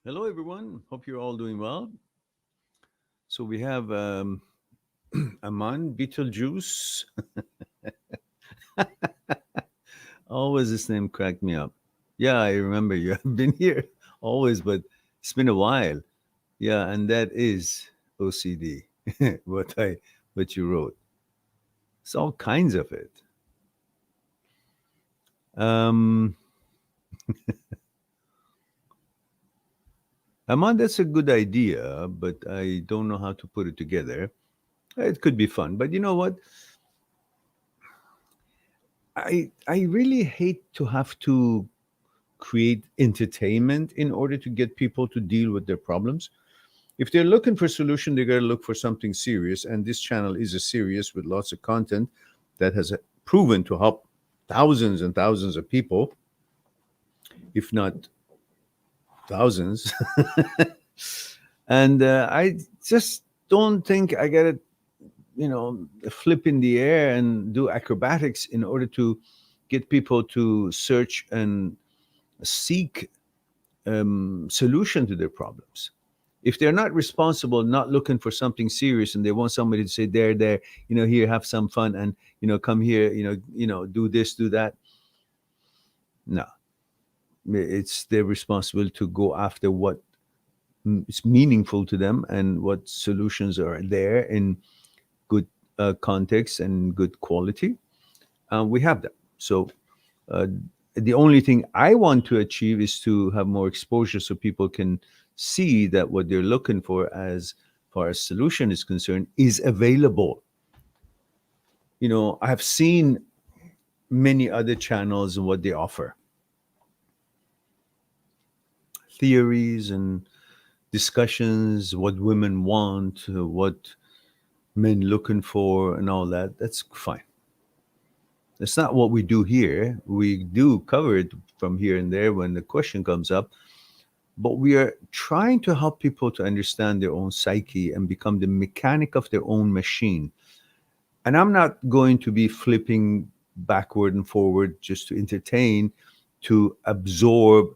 Hello, everyone. Hope you're all doing well. So we have Aman Beetlejuice. Always this name cracked me up. Yeah, I remember you have been here always, but it's been a while. Yeah, and that is OCD. What you wrote. It's all kinds of it. Um, Aman, that's a good idea, but I don't know how to put it together. It could be fun, but you know what? I really hate to have to create entertainment in order to get people to deal with their problems. If they're looking for a solution, they got to look for something serious. And this channel is a serious with lots of content that has proven to help thousands and thousands of people, if not thousands. And I just don't think I got to, flip in the air and do acrobatics in order to get people to search and seek solution to their problems. If they're not responsible, not looking for something serious, and they want somebody to say, there, here, have some fun, and come here, do this, do that. No, it's their responsibility to go after what is meaningful to them and what solutions are there in good context and good quality. We have that. So uh, the only thing I want to achieve is to have more exposure so people can see that what they're looking for as far as solution is concerned is available. I have seen many other channels and what they offer, theories and discussions, what women want, what men looking for, and all that. That's fine. That's not what we do here. We do cover it from here and there when the question comes up, but we are trying to help people to understand their own psyche and become the mechanic of their own machine. And I'm not going to be flipping backward and forward just to entertain, to absorb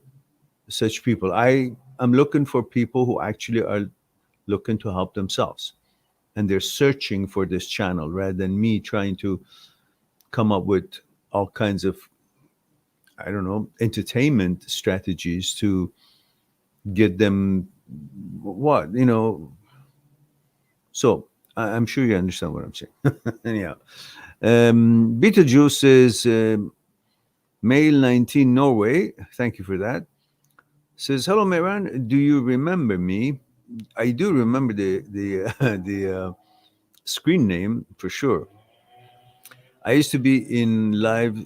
such people. I am looking for people who actually are looking to help themselves, and they're searching for this channel rather than me trying to come up with all kinds of, I don't know, entertainment strategies to get them what, So I'm sure you understand what I'm saying. Anyhow, Beetlejuice is male 19 Norway. Thank you for that. Says, hello, Meran. Do you remember me? I do remember the screen name for sure. I used to be in live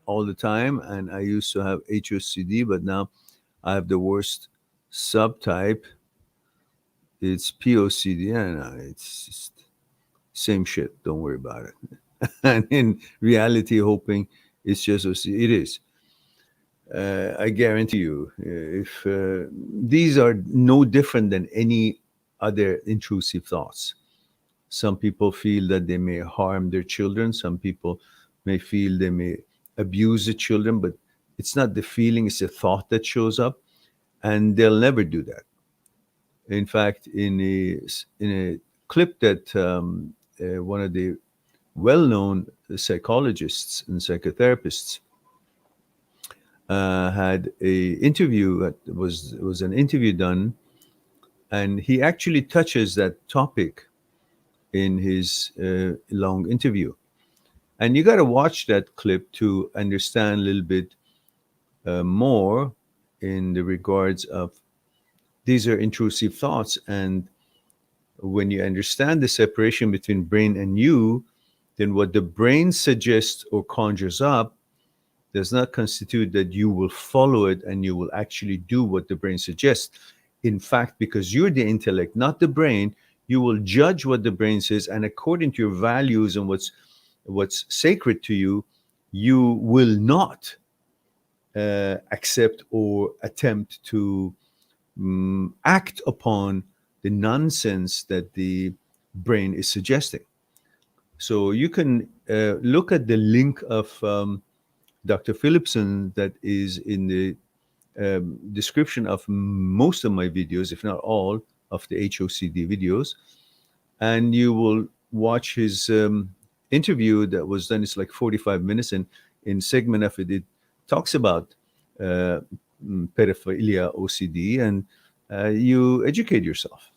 all the time, and I used to have HOCD, but now I have the worst subtype. It's POCD. Yeah, no, it's just same shit. Don't worry about it. And in reality, hoping it's just OCD. It is. I guarantee you, if these are no different than any other intrusive thoughts. Some people feel that they may harm their children. Some people may feel they may abuse the children, but it's not the feeling, it's the thought that shows up, and they'll never do that. In fact, in a clip that one of the well-known psychologists and psychotherapists had a interview that was an interview done, and he actually touches that topic in his long interview. And you got to watch that clip to understand a little bit more in the regards of these are intrusive thoughts. And when you understand the separation between brain and you, then what the brain suggests or conjures up does not constitute that you will follow it and you will actually do what the brain suggests. In fact, because you're the intellect, not the brain, you will judge what the brain says, and according to your values and what's sacred to you, you will not accept or attempt to act upon the nonsense that the brain is suggesting. So you can look at the link of Dr. Phillipson that is in the description of most of my videos, if not all, of the HOCD videos, and you will watch his interview that was done. It's like 45 minutes, and in segment of it, it talks about uh, pedophilia, OCD, and you educate yourself.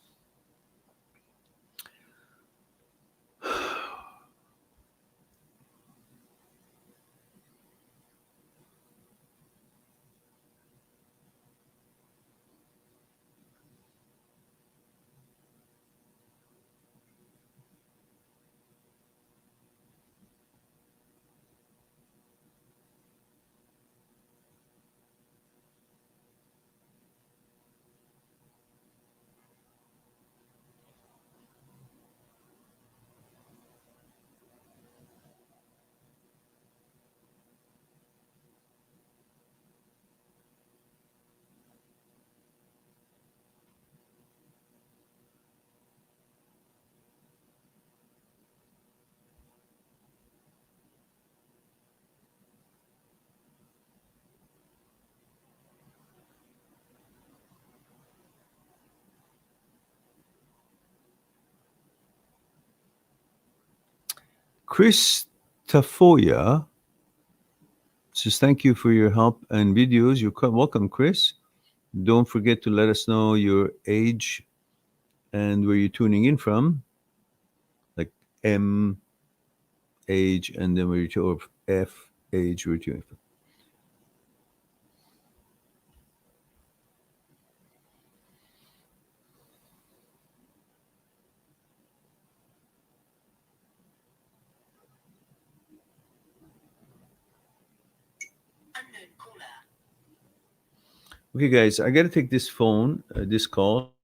Chris Tafoya says, thank you for your help and videos. You're quite welcome, Chris. Don't forget to let us know your age and where you're tuning in from, like M age, and then where you're or F age, where you're tuning from. Okay, guys, I got to take this phone, this call.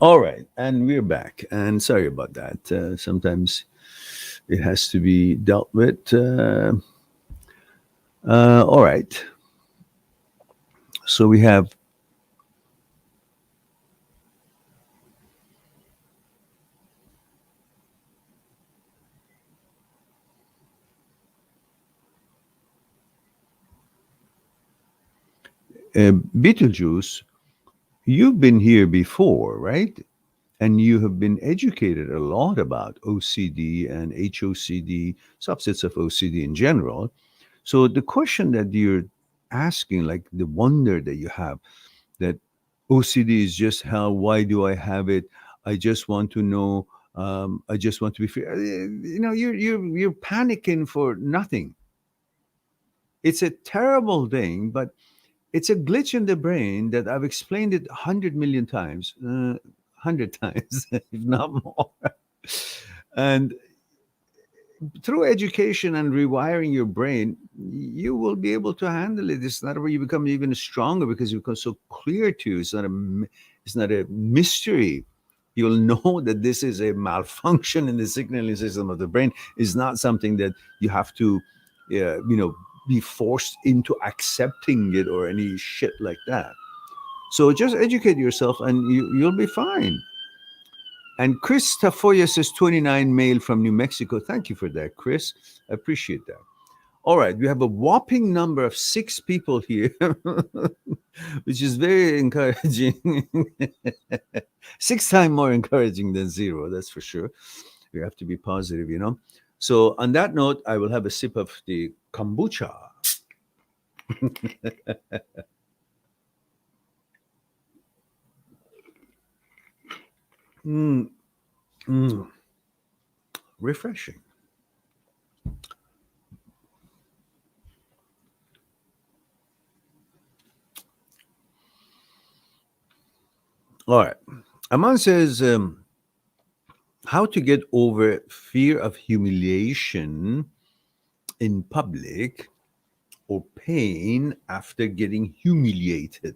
All right, and we're back. And sorry about that. Sometimes it has to be dealt with. All right, so we have Beetlejuice. You've been here before, right? And you have been educated a lot about OCD and HOCD, subsets of OCD in general. So the question that you're asking, like the wonder that you have, that OCD is just hell. Why do I have it? I just want to know. I just want to be free. You're panicking for nothing. It's a terrible thing, but it's a glitch in the brain that I've explained it 100 million times, 100 times, if not more. And through education and rewiring your brain, you will be able to handle it. It's not where you become even stronger because you become so clear to you. It's not a mystery. You'll know that this is a malfunction in the signaling system of the brain. It's not something that you have to, be forced into accepting it or any shit like that. So just educate yourself and you'll be fine. And Chris Tafoya says 29 male from New Mexico. Thank you for that, Chris. I appreciate that. All right, we have a whopping number of 6 people here, which is very encouraging. 6 times more encouraging than 0, that's for sure. We have to be positive. So, on that note, I will have a sip of the kombucha. Mm, mm, refreshing. All right. Aman says, how to get over fear of humiliation in public or pain after getting humiliated.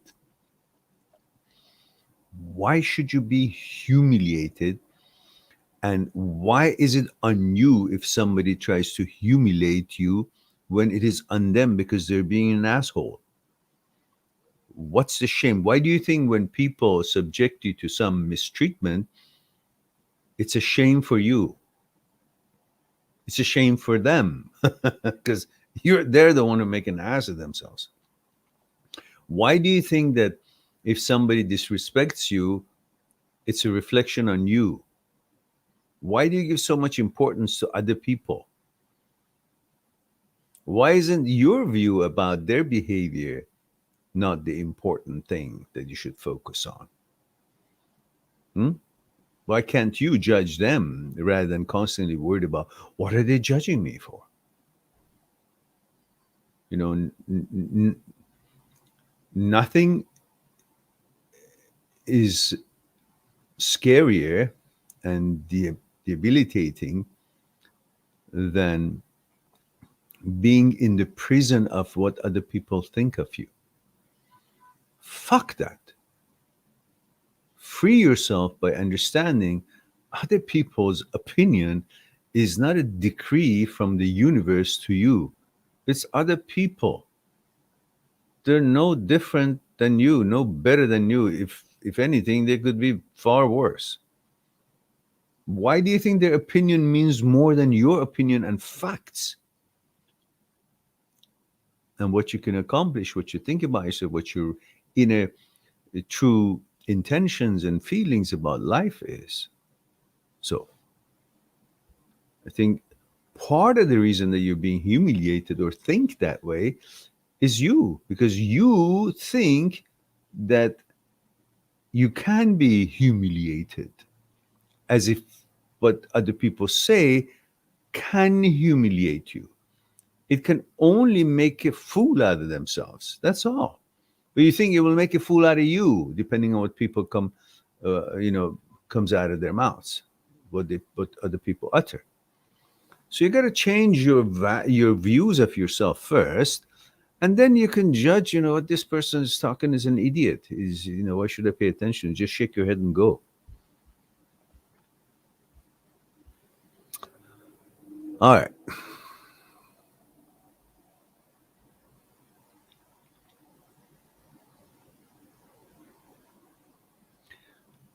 Why should you be humiliated? And why is it on you if somebody tries to humiliate you when it is on them because they're being an asshole? What's the shame? Why do you think when people subject you to some mistreatment, it's a shame for you? It's a shame for them because they're the one who make an ass of themselves. Why do you think that if somebody disrespects you, it's a reflection on you? Why do you give so much importance to other people? Why isn't your view about their behavior not the important thing that you should focus on? Hmm? Why can't you judge them rather than constantly worried about what are they judging me for? Nothing is scarier and debilitating than being in the prison of what other people think of you. Fuck that. Free yourself by understanding other people's opinion is not a decree from the universe to you. It's other people. They're no different than you, no better than you. If anything, they could be far worse. Why do you think their opinion means more than your opinion and facts? And what you can accomplish, what you think about yourself, what your inner true intentions and feelings about life is. So I think part of the reason that you're being humiliated or think that way is you, because you think that you can be humiliated as if what other people say can humiliate you. It can only make a fool out of themselves. That's all. But you think it will make a fool out of you, depending on what people comes out of their mouths, what other people utter. So you got to change your views of yourself first, and then you can judge. What this person is talking is an idiot. Why should I pay attention? Just shake your head and go. All right.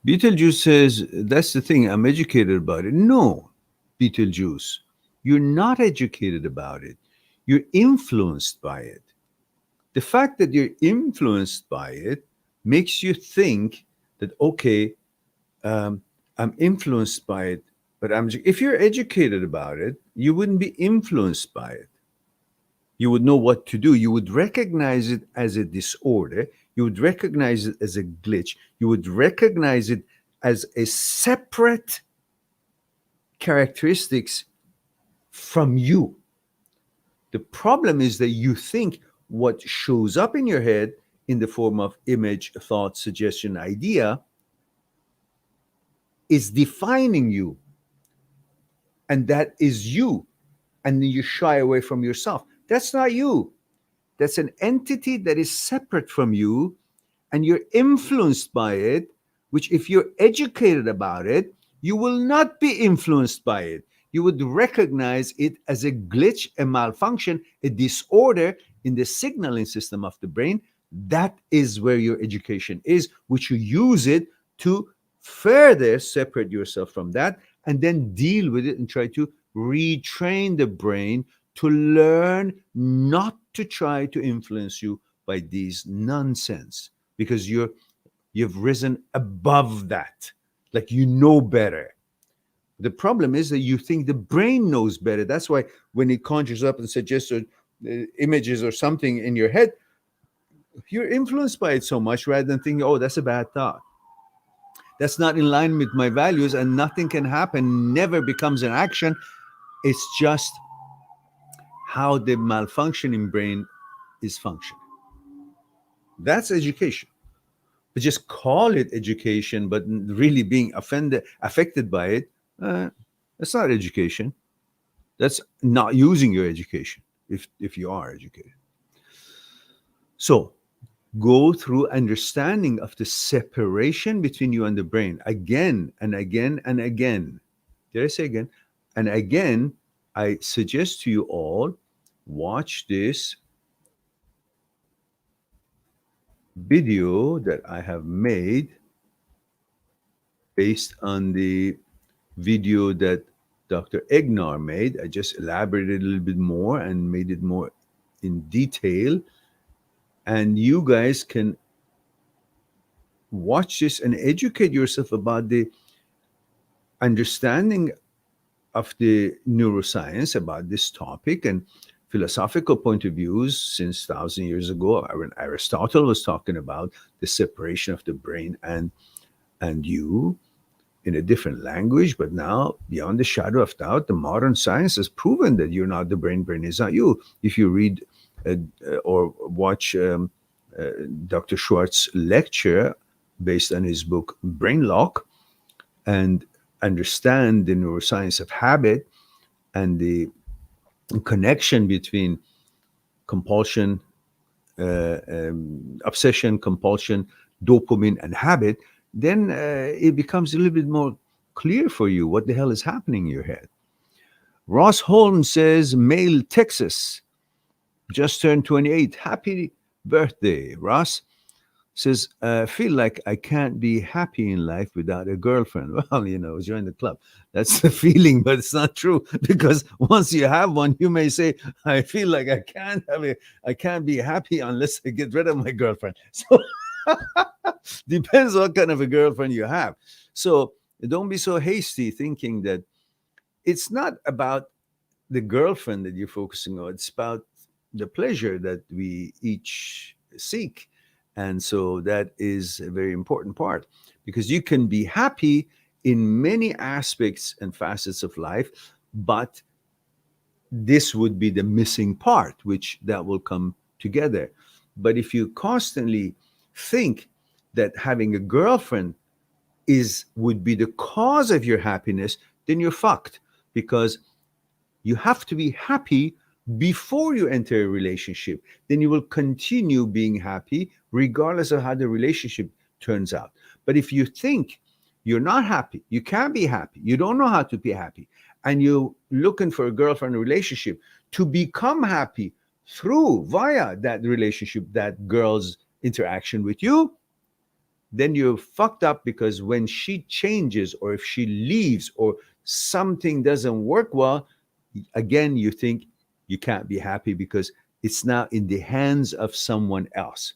Beetlejuice says, that's the thing, I'm educated about it. No, Beetlejuice, you're not educated about it. You're influenced by it. The fact that you're influenced by it makes you think that, okay, um, I'm influenced by it, but if you're educated about it, you wouldn't be influenced by it. You would know what to do. You would recognize it as a disorder. You would recognize it as a glitch. You would recognize it as a separate characteristics from you. The problem is that you think what shows up in your head in the form of image, thought, suggestion, idea is defining you, and that is you. And then you shy away from yourself. That's not you. That's an entity that is separate from you, and you're influenced by it, which, if you're educated about it, you will not be influenced by it. You would recognize it as a glitch, a malfunction, a disorder in the signaling system of the brain. That is where your education is, which you use it to further separate yourself from that and then deal with it and try to retrain the brain to learn not to try to influence you by these nonsense, because you've risen above that, like you know better. The problem is that you think the brain knows better. That's why when it conjures up and suggests images or something in your head, you're influenced by it so much rather than thinking, oh, that's a bad thought, that's not in line with my values, and nothing can happen, never becomes an action. It's just how the malfunctioning brain is functioning. That's education. But just call it education, but really being affected by it, that's not education. That's not using your education, if you are educated. So go through understanding of the separation between you and the brain again and again and again. Did I say again? And again, I suggest to you all, watch this video that I have made based on the video that Dr. Egnar made. I just elaborated a little bit more and made it more in detail. And you guys can watch this and educate yourself about the understanding of the neuroscience about this topic and philosophical point of views since 1,000 years ago. When Aristotle was talking about the separation of the brain and you, in a different language, but now, beyond the shadow of doubt, the modern science has proven that you're not the brain, brain is not you. If you read or watch Dr. Schwartz's lecture based on his book Brain Lock, and understand the neuroscience of habit and the connection between compulsion, obsession, compulsion, dopamine, and habit, then it becomes a little bit more clear for you what the hell is happening in your head. Ross Holmes says, Male, Texas, just turned 28. Happy birthday, Ross. Says, feel like I can't be happy in life without a girlfriend. Well, join the club. That's the feeling, but it's not true, because once you have one, you may say, I feel like I can't be happy unless I get rid of my girlfriend. So depends what kind of a girlfriend you have. So don't be so hasty thinking that it's not about the girlfriend that you're focusing on. It's about the pleasure that we each seek. And so that is a very important part, because you can be happy in many aspects and facets of life, but this would be the missing part, which that will come together. But if you constantly think that having a girlfriend would be the cause of your happiness, then you're fucked, because you have to be happy before you enter a relationship. Then you will continue being happy regardless of how the relationship turns out. But if you think you're not happy, you can't be happy, you don't know how to be happy, and you're looking for a girlfriend relationship to become happy via that relationship, that girl's interaction with you, then you're fucked up, because when she changes or if she leaves or something doesn't work well, again, you think you can't be happy because it's now in the hands of someone else.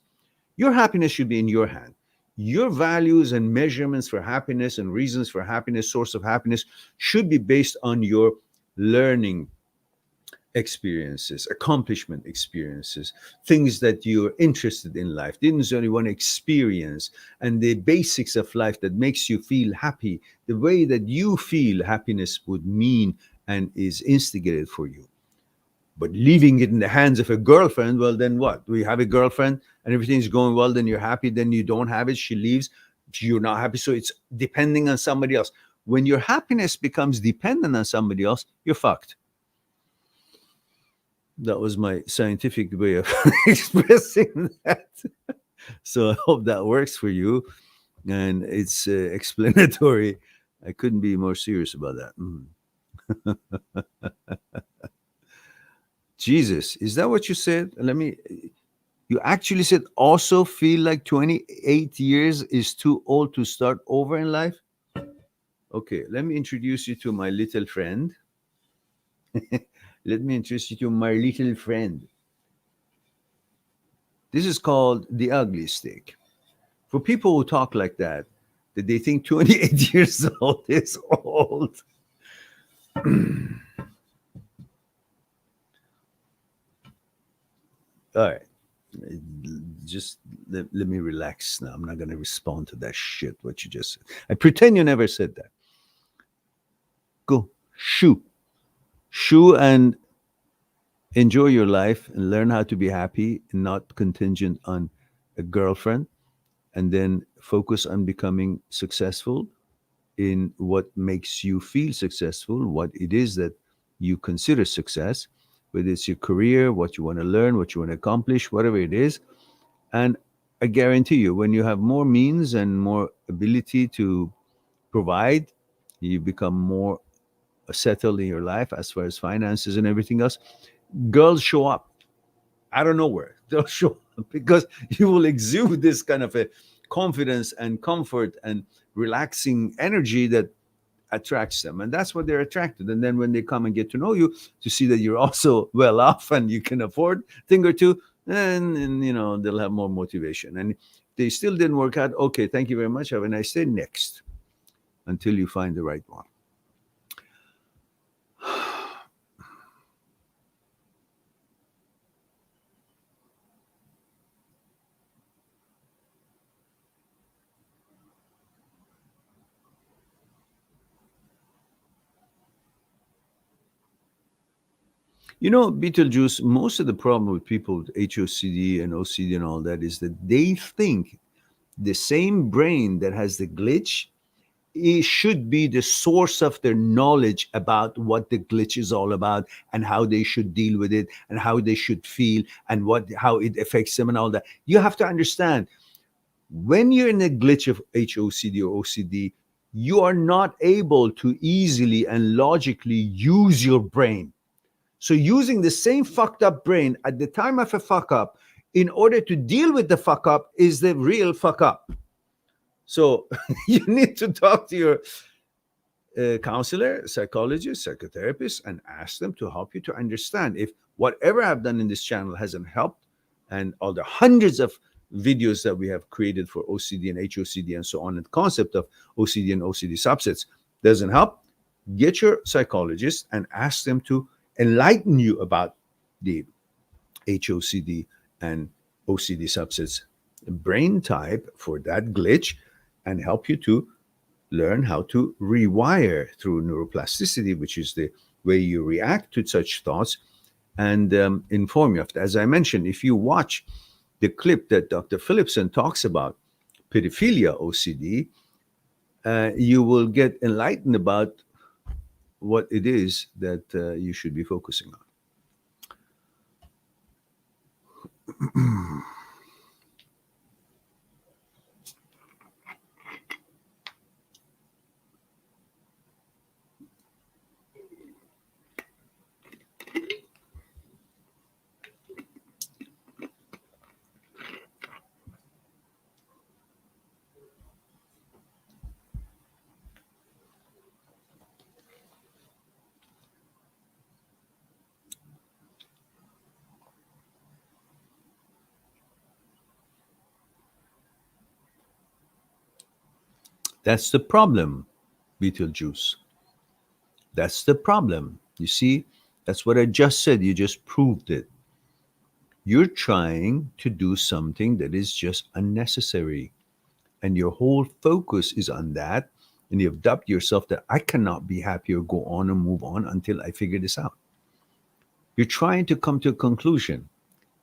Your happiness should be in your hand. Your values and measurements for happiness and reasons for happiness, source of happiness, should be based on your learning experiences, accomplishment experiences, things that you're interested in life, things that you want to experience, and the basics of life that makes you feel happy, the way that you feel happiness would mean and is instigated for you. But leaving it in the hands of a girlfriend, well, then what? We have a girlfriend and everything's going well, then you're happy, then you don't have it, she leaves, you're not happy. So it's depending on somebody else. When your happiness becomes dependent on somebody else, you're fucked. That was my scientific way of expressing that. So I hope that works for you. And it's explanatory. I couldn't be more serious about that. Jesus, is that what you said? You actually said also feel like 28 years is too old to start over in life? Okay, let me introduce you to my little friend. Let me introduce you to my little friend. This is called the ugly stick. For people who talk like that they think 28 years old is old. All right. Just let me relax now. I'm not going to respond to that shit, what you just said. I pretend you never said that. Go, shoo. Shoo and enjoy your life and learn how to be happy and not contingent on a girlfriend. And then focus on becoming successful in what makes you feel successful, what it is that you consider success, whether it's your career, what you want to learn, what you want to accomplish, whatever it is. And I guarantee you, when you have more means and more ability to provide, you become more settled in your life as far as finances and everything else. Girls show up out of nowhere. They'll show up because you will exude this kind of a confidence and comfort and relaxing energy that attracts them, and that's what they're attracted. And then when they come and get to know you, to see that you're also well off and you can afford a thing or two, and they'll have more motivation. And if they still didn't work out, okay, thank you very much, have a nice day, next, until you find the right one. Beetlejuice, most of the problem with people with HOCD and OCD and all that is that they think the same brain that has the glitch, it should be the source of their knowledge about what the glitch is all about and how they should deal with it and how they should feel and how it affects them and all that. You have to understand, when you're in a glitch of HOCD or OCD, you are not able to easily and logically use your brain. So using the same fucked up brain at the time of a fuck up in order to deal with the fuck up is the real fuck up. So you need to talk to your counselor, psychologist, psychotherapist, and ask them to help you to understand if whatever I've done in this channel hasn't helped, and all the hundreds of videos that we have created for OCD and HOCD and so on, and the concept of OCD and OCD subsets doesn't help, get your psychologist and ask them to enlighten you about the HOCD and OCD subsets brain type for that glitch, and help you to learn how to rewire through neuroplasticity, which is the way you react to such thoughts, and inform you of that. As I mentioned, if you watch the clip that Dr. Phillipson talks about pedophilia OCD, you will get enlightened about what it is that you should be focusing on. That's the problem, Beetlejuice. That's the problem. You see, that's what I just said. You just proved it. You're trying to do something that is just unnecessary. And your whole focus is on that. And you've dubbed yourself that I cannot be happy or go on and move on until I figure this out. You're trying to come to a conclusion.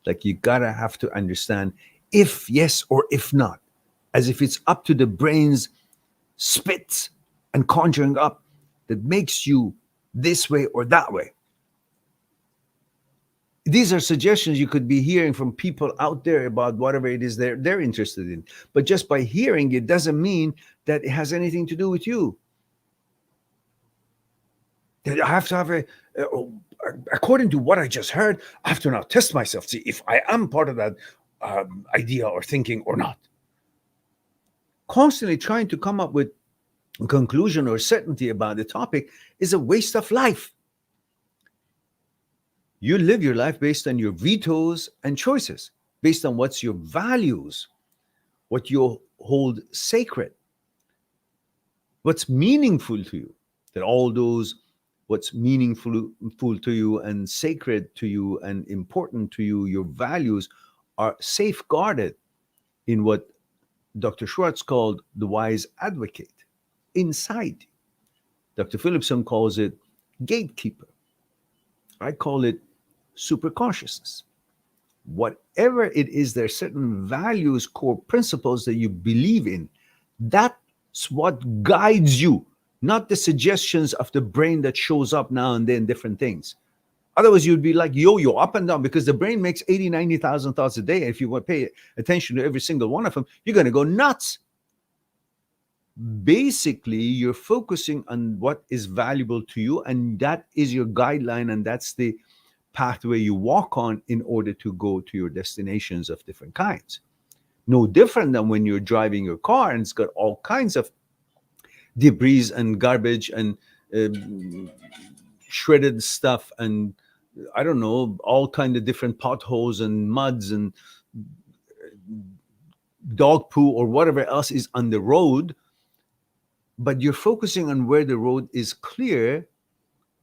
Like you gotta have to understand if yes or if not, as if it's up to the brain's spit and conjuring up that makes you this way or that way. These are suggestions you could be hearing from people out there about whatever it is they're interested in. But just by hearing it doesn't mean that it has anything to do with you. That I have to have according to what I just heard, I have to now test myself, see if I am part of that idea or thinking or not. Constantly trying to come up with a conclusion or certainty about the topic is a waste of life. You live your life based on your vetoes and choices, based on what's your values, what you hold sacred, what's meaningful to you. That all those what's meaningful to you and sacred to you and important to you, your values are safeguarded in what Dr. Schwartz called the wise advocate inside. Dr. Phillipson calls it gatekeeper. I call it super consciousness. Whatever it is, there are certain values, core principles that you believe in. That's what guides you, not the suggestions of the brain that shows up now and then, different things. Otherwise, you'd be like yo-yo, up and down, because the brain makes 80, 90,000 thoughts a day. And if you want to pay attention to every single one of them, you're going to go nuts. Basically, you're focusing on what is valuable to you, and that is your guideline, and that's the pathway you walk on in order to go to your destinations of different kinds. No different than when you're driving your car and it's got all kinds of debris and garbage and shredded stuff and I don't know, all kind of different potholes and muds and dog poo or whatever else is on the road. But you're focusing on where the road is clear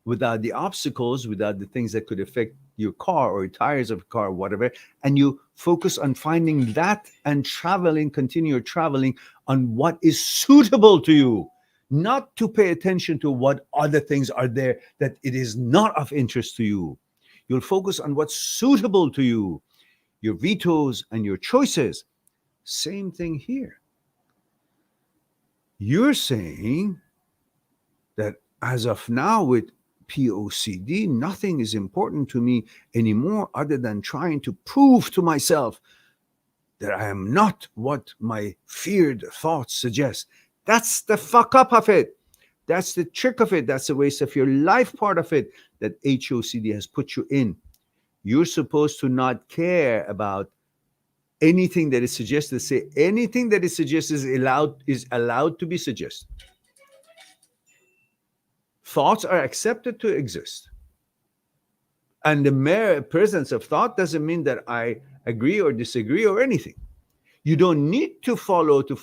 without the obstacles, without the things that could affect your car or tires of a car or whatever. And you focus on finding that and continue traveling on what is suitable to you, not to pay attention to what other things are there that it is not of interest to you. You'll focus on what's suitable to you, your vetoes and your choices. Same thing here. You're saying that as of now with POCD, nothing is important to me anymore other than trying to prove to myself that I am not what my feared thoughts suggest. That's the fuck up of it. That's the trick of it. That's the waste of your life part of it that HOCD has put you in. You're supposed to not care about anything that is suggested. Say anything that is suggested is allowed to be suggested. Thoughts are accepted to exist. And the mere presence of thought doesn't mean that I agree or disagree or anything. You don't need to follow to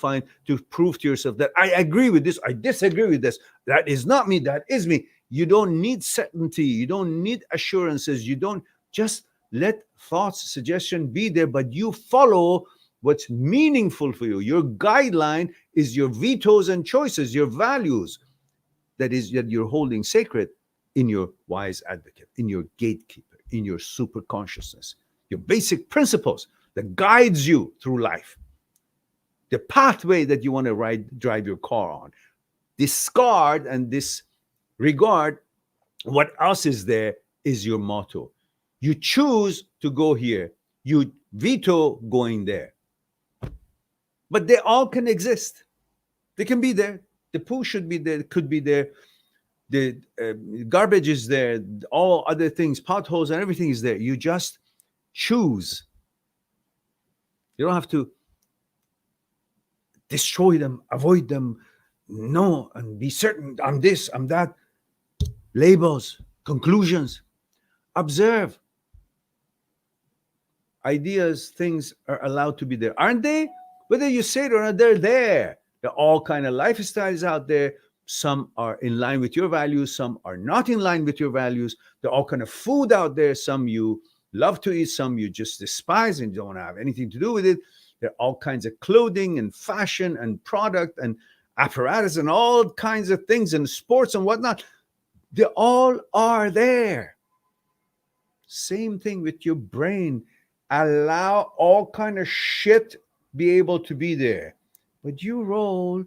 prove to yourself that I agree with this, I disagree with this. That is not me, that is me. You don't need certainty. You don't need assurances. You don't just let thoughts, suggestion be there, but you follow what's meaningful for you. Your guideline is your vetoes and choices, your values. That you're holding sacred in your wise advocate, in your gatekeeper, in your super consciousness, your basic principles that guides you through life, the pathway that you want to drive your car on. Discard and disregard what else is there is your motto. You choose to go here. You veto going there. But they all can exist. They can be there. The poo should be there, could be there. The garbage is there. All other things, potholes and everything is there. You just choose. You don't have to destroy them, avoid them, no, and be certain I'm this, I'm that. Labels, conclusions. Observe. Ideas, things are allowed to be there. Aren't they? Whether you say it or not, they're there. There are all kind of lifestyles out there. Some are in line with your values, some are not in line with your values. There are all kind of food out there. Some you love to eat, some you just despise and don't have anything to do with it. There are all kinds of clothing and fashion and product and apparatus and all kinds of things and sports and whatnot. They all are there. Same thing with your brain. Allow all kind of shit be able to be there. But you roll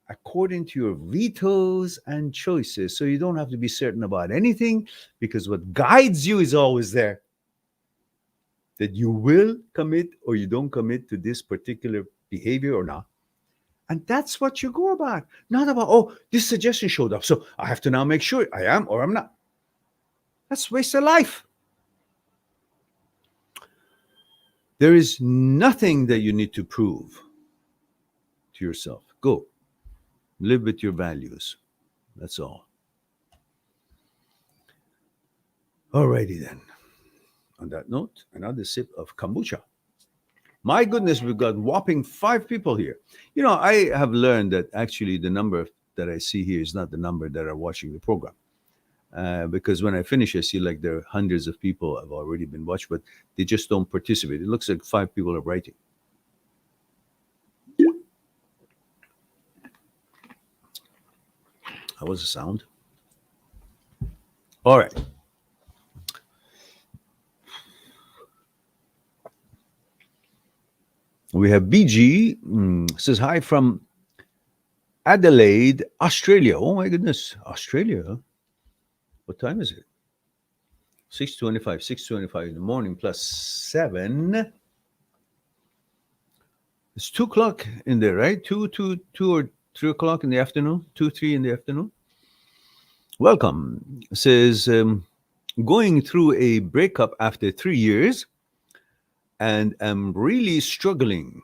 according to your vetoes and choices. So you don't have to be certain about anything, because what guides you is always there. That you will commit or you don't commit to this particular behavior or not. And that's what you go about. Not about, oh, this suggestion showed up, so I have to now make sure I am or I'm not. That's waste of life. There is nothing that you need to prove to yourself. Go. Live with your values. That's all. Alrighty then. On that note, another sip of kombucha. My goodness, we've got whopping 5 people here. You know, I have learned that actually the number that I see here is not the number that are watching the program. Because when I finish, I see like there are hundreds of people have already been watched, but they just don't participate. It looks like 5 people are writing. How was the sound? All right. We have BG says hi from Adelaide, Australia. Oh my goodness, Australia. What time is it? 6:25 in the morning plus 7. It's 2 o'clock in there, right? 2 or 3 o'clock in the afternoon, 2, 3 in the afternoon. Welcome. Says, going through a breakup after 3 years and am really struggling.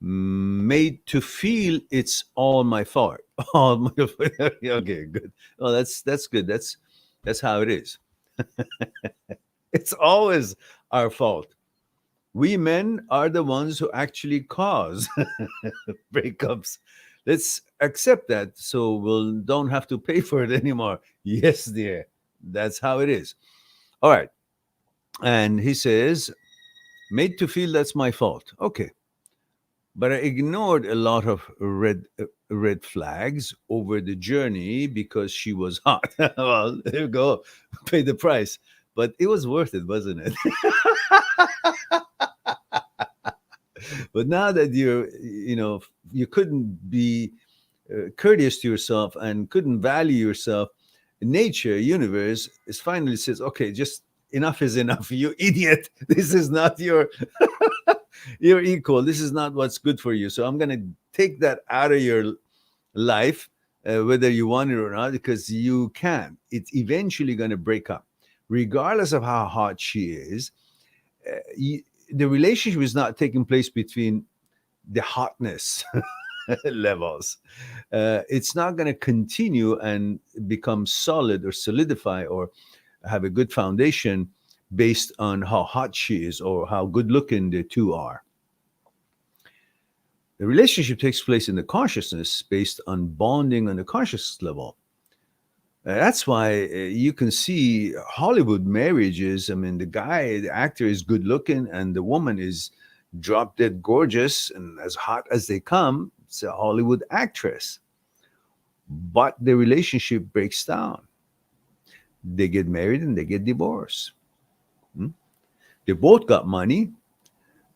Made to feel it's all my fault. All my okay, good. Oh, that's good. That's how it is. It's always our fault. We men are the ones who actually cause breakups. Let's accept that, so we'll don't have to pay for it anymore. Yes, dear. That's how it is. All right. And he says, made to feel that's my fault. Okay. But I ignored a lot of red flags over the journey because she was hot. Well, there you go. Pay the price. But it was worth it, wasn't it? But now that you couldn't be courteous to yourself and couldn't value yourself, nature, universe, is finally says, okay, just enough is enough. You idiot. This is not your equal. This is not what's good for you. So I'm going to take that out of your life, whether you want it or not, because you can. It's eventually going to break up. Regardless of how hot she is, the relationship is not taking place between the hotness levels. It's not going to continue and become solid or solidify or have a good foundation based on how hot she is or how good looking the two are. The relationship takes place in the consciousness based on bonding on the conscious level. That's why you can see Hollywood marriages. I mean, the actor is good looking and the woman is drop dead gorgeous and as hot as they come. It's a Hollywood actress. But the relationship breaks down. They get married and they get divorced. They both got money.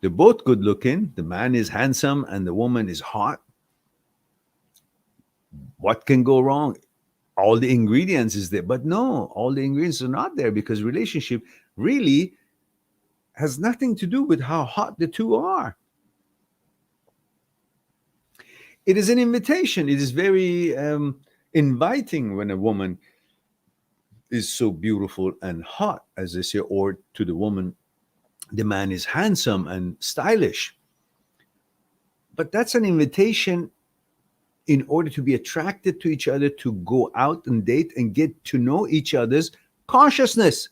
They're both good looking. The man is handsome and the woman is hot. What can go wrong? All the ingredients is there. But no, all the ingredients are not there, because relationship really has nothing to do with how hot the two are. It is an invitation. It is very inviting when a woman is so beautiful and hot, as they say, or to the woman, the man is handsome and stylish. But that's an invitation in order to be attracted to each other, to go out and date and get to know each other's consciousness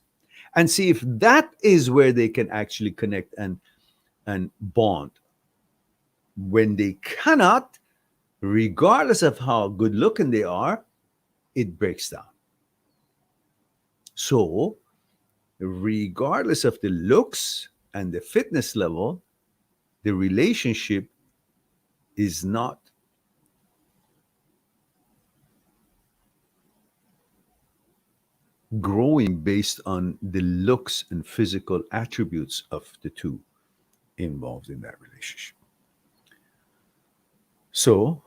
and see if that is where they can actually connect and bond. When they cannot, regardless of how good looking they are, it breaks down. So, regardless of the looks and the fitness level, the relationship is not growing based on the looks and physical attributes of the two involved in that relationship. So,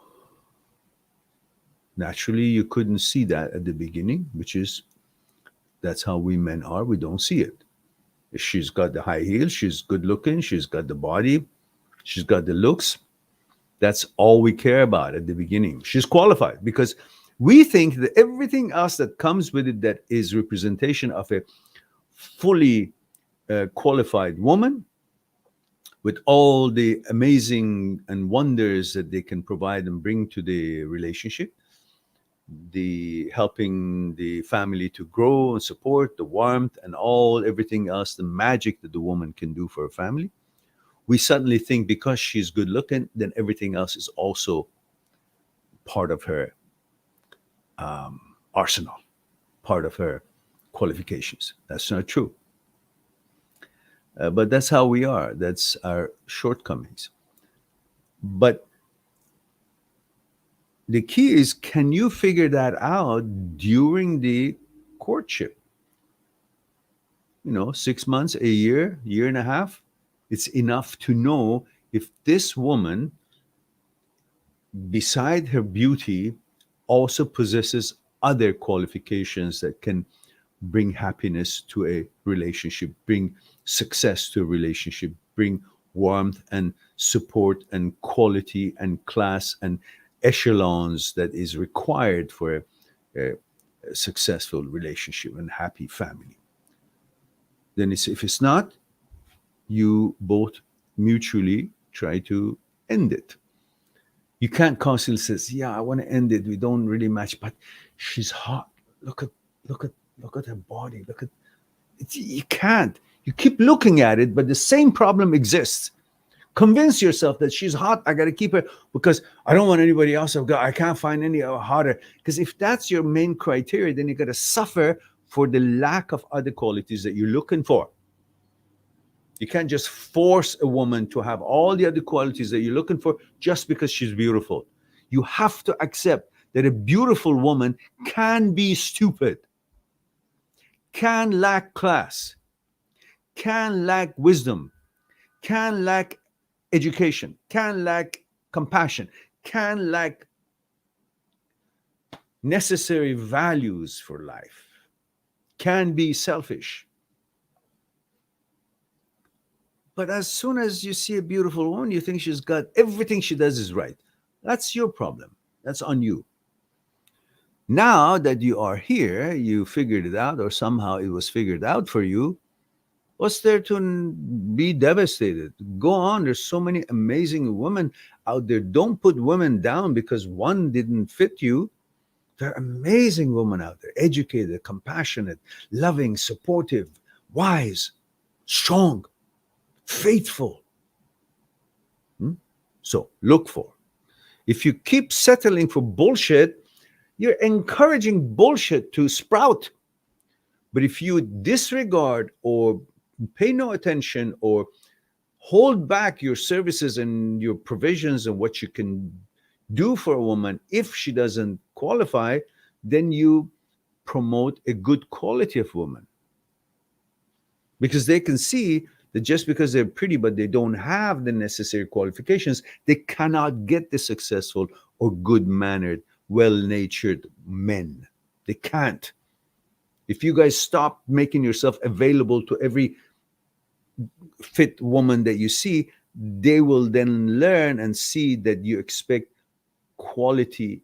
naturally, you couldn't see that at the beginning, which is that's how we men are. We don't see it. She's got the high heels, she's good looking, she's got the body, she's got the looks. That's all we care about at the beginning. She's qualified because we think that everything else that comes with it that is representation of a fully qualified woman with all the amazing and wonders that they can provide and bring to the relationship, the helping the family to grow and support, the warmth and all everything else, the magic that the woman can do for a family. We suddenly think because she's good looking, then everything else is also part of her arsenal, part of her qualifications. That's not true. But that's how we are. That's our shortcomings. But the key is, can you figure that out during the courtship? 6 months, a year and a half. It's enough to know if this woman, beside her beauty, also possesses other qualifications that can bring happiness to a relationship, bring success to a relationship, bring warmth and support and quality and class and echelons that is required for a successful relationship and happy family. Then if it's not, you both mutually try to end it. You can't constantly say, "Yeah, I want to end it. We don't really match, but she's hot. Look at look at look at her body. Look at it." You can't. You keep looking at it, but the same problem exists. Convince yourself that she's hot. I got to keep her because I don't want anybody else. I can't find any hotter. Because if that's your main criteria, then you got to suffer for the lack of other qualities that you're looking for. You can't just force a woman to have all the other qualities that you're looking for just because she's beautiful. You have to accept that a beautiful woman can be stupid, can lack class, can lack wisdom, can lack education, can lack compassion, can lack necessary values for life, can be selfish. But as soon as you see a beautiful woman, you think she's got everything she does is right. That's your problem. That's on you. Now that you are here, you figured it out, or somehow it was figured out for you. What's there to be devastated? Go on. There's so many amazing women out there. Don't put women down because one didn't fit you. There are amazing women out there, educated, compassionate, loving, supportive, wise, strong, faithful. So look for. If you keep settling for bullshit, you're encouraging bullshit to sprout. But if you disregard or pay no attention or hold back your services and your provisions and what you can do for a woman, if she doesn't qualify, then you promote a good quality of woman. Because they can see that just because they're pretty but they don't have the necessary qualifications, they cannot get the successful or good-mannered, well-natured men. They can't. If you guys stop making yourself available to every fit woman that you see, they will then learn and see that you expect quality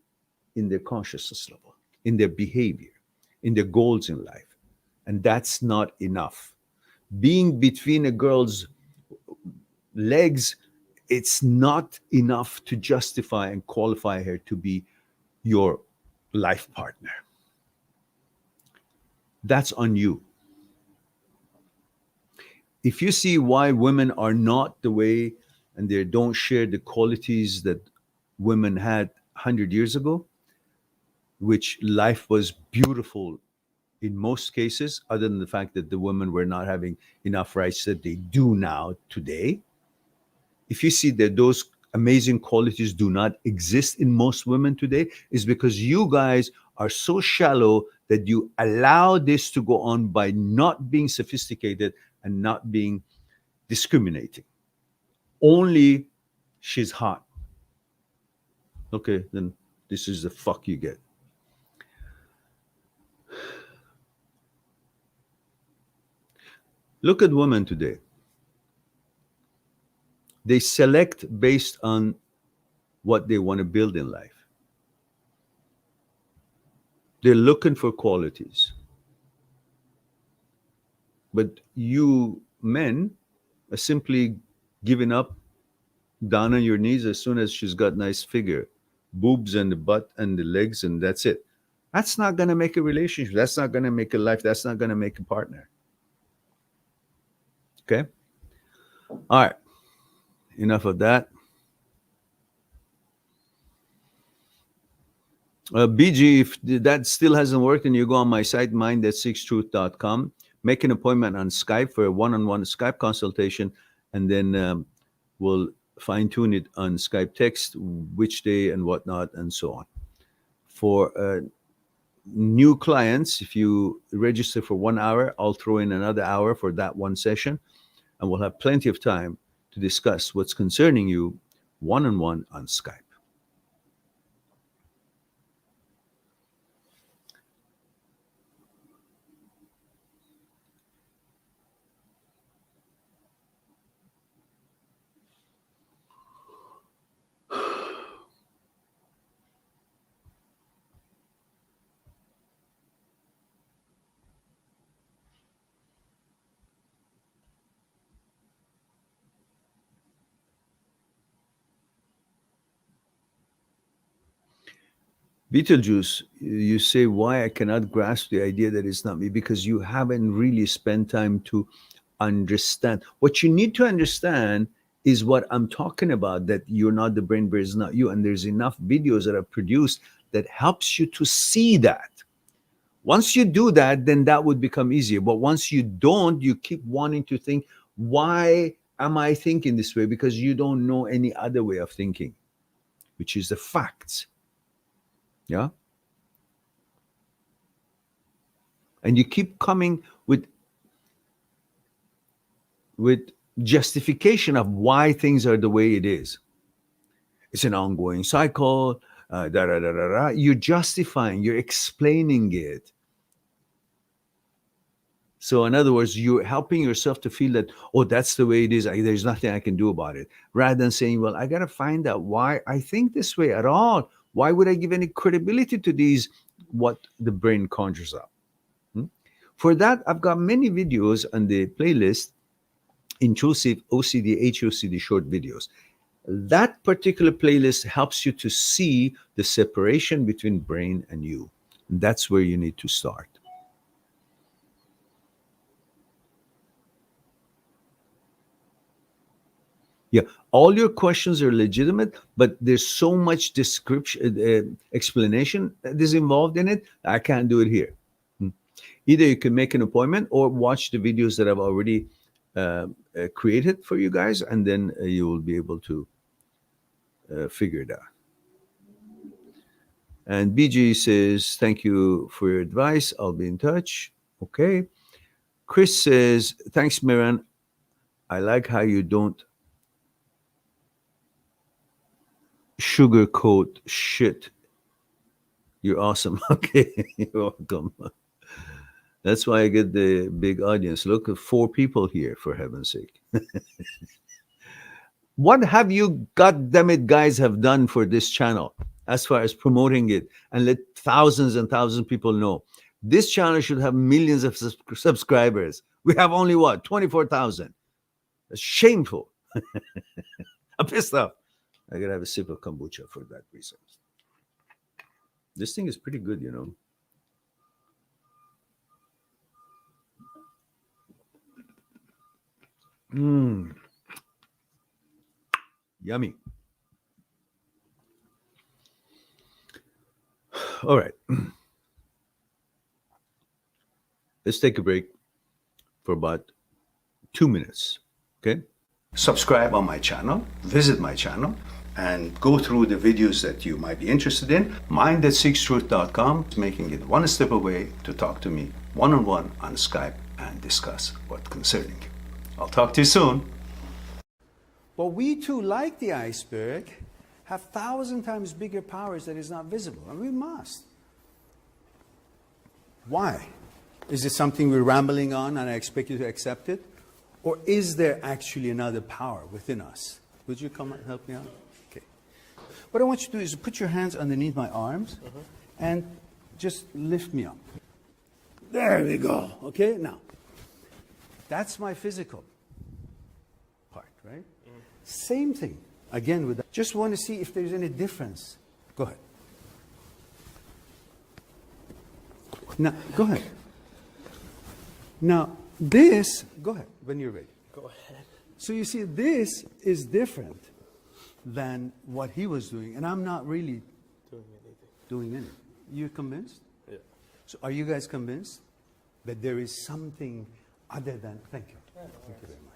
in their consciousness level, in their behavior, in their goals in life. And that's not enough. Being between a girl's legs, it's not enough to justify and qualify her to be your life partner. That's on you. If you see why women are not the way and they don't share the qualities that women had 100 years ago, which life was beautiful in most cases, other than the fact that the women were not having enough rights that they do now today. If you see that those amazing qualities do not exist in most women today, is because you guys are so shallow that you allow this to go on by not being sophisticated and not being discriminating. Only she's hot. Okay, then this is the fuck you get. Look at women today. They select based on what they want to build in life. They're looking for qualities. But you men are simply giving up down on your knees as soon as she's got nice figure, boobs and the butt and the legs, and that's it. That's not going to make a relationship. That's not going to make a life. That's not going to make a partner. Okay? All right. Enough of that. BG, if that still hasn't worked and you go on my site, mind@6truth.com, make an appointment on Skype for a one-on-one Skype consultation, and then we'll fine-tune it on Skype text, which day and whatnot, and so on. For new clients, if you register for 1 hour, I'll throw in another hour for that one session, and we'll have plenty of time to discuss what's concerning you one-on-one on Skype. Beetlejuice, you say why I cannot grasp the idea that it's not me, because you haven't really spent time to understand. What you need to understand is what I'm talking about, that you're not the brain, brain is not you. And there's enough videos that are produced that helps you to see that. Once you do that, then that would become easier. But once you don't, you keep wanting to think, why am I thinking this way? Because you don't know any other way of thinking, which is the facts. Yeah. And you keep coming with justification of why things are the way it is. It's an ongoing cycle. You're justifying, you're explaining it. So, in other words, you're helping yourself to feel that, oh, that's the way it is. There's nothing I can do about it. Rather than saying, well, I got to find out why I think this way at all. Why would I give any credibility to these, what the brain conjures up? For that, I've got many videos on the playlist, Intrusive OCD, HOCD short videos. That particular playlist helps you to see the separation between brain and you. And that's where you need to start. Yeah, all your questions are legitimate, but there's so much description, explanation that is involved in it. I can't do it here. Either you can make an appointment or watch the videos that I've already created for you guys, and then you will be able to figure it out. And BG says, thank you for your advice. I'll be in touch. Okay. Chris says, thanks, Miran. I like how you don't sugarcoat shit. You're awesome. Okay. You're welcome. That's why I get the big audience. Look at 4 people here, for heaven's sake. What have you, goddammit, guys, have done for this channel as far as promoting it and let thousands and thousands of people know? This channel should have millions of subscribers. We have only what, 24,000. That's shameful. I'm pissed off. I gotta have a sip of kombucha for that reason. This thing is pretty good, you know. Yummy. All right. Let's take a break for about 2 minutes. Okay. Subscribe on my channel, visit my channel, and go through the videos that you might be interested in. Mind that seekstruth.com is making it one step away to talk to me one-on-one on Skype and discuss what's concerning you. I'll talk to you soon. But we too, like the iceberg, have 1,000 times bigger powers that is not visible, and we must. Why? Is it something we're rambling on and I expect you to accept it? Or is there actually another power within us? Would you come and help me out? Okay. What I want you to do is put your hands underneath my arms and just lift me up. There we go. Okay, now, that's my physical part, right? Same thing, again, with that. Just want to see if there's any difference. Go ahead. Now, go ahead. Now, this, go ahead, when you're ready. Go ahead. So you see, this is different than what he was doing, and I'm not really doing anything. You convinced? Yeah. So are you guys convinced that there is something other than, thank you. Yeah, Thank you very much.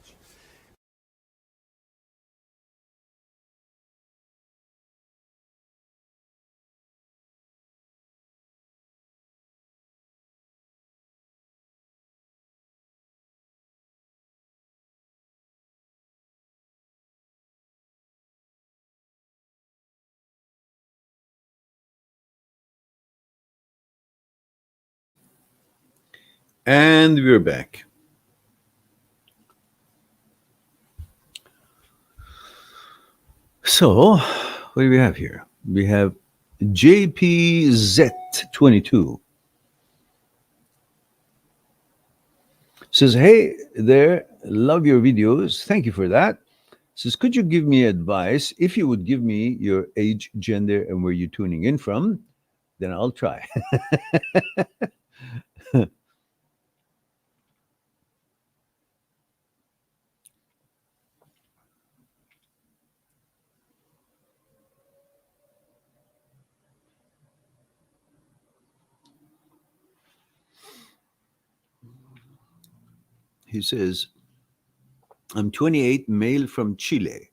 And we're back. So, what do we have here? We have JPZ22. Says, hey there, love your videos. Thank you for that. Says, could you give me advice? If you would give me your age, gender, and where you're tuning in from, then I'll try. He says, I'm 28, male from Chile.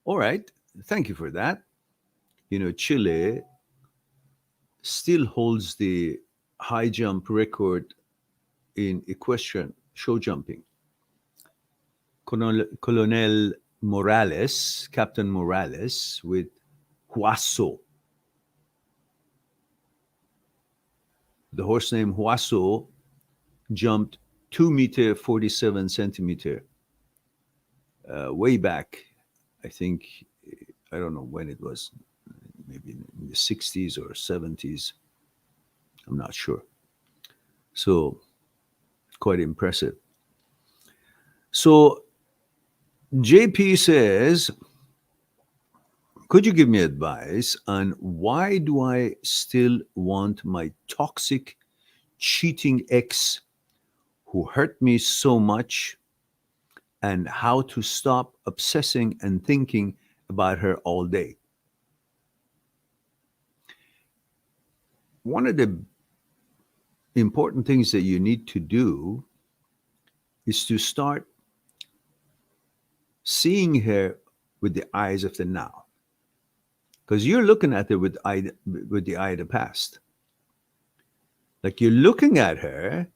All right, thank you for that. You know, Chile still holds the high jump record in equestrian show jumping. Colonel Morales, Captain Morales, with Huaso. The horse named Huaso jumped 2 meter 47 centimeter way back. I think, I don't know when it was, maybe in the 60s or 70s. I'm not sure. So quite impressive. So JP says, could you give me advice on why do I still want my toxic, cheating ex who hurt me so much, and how to stop obsessing and thinking about her all day? One of the important things that you need to do is to start seeing her with the eyes of the now, because you're looking at her with the eye of the past. Like, you're looking at her,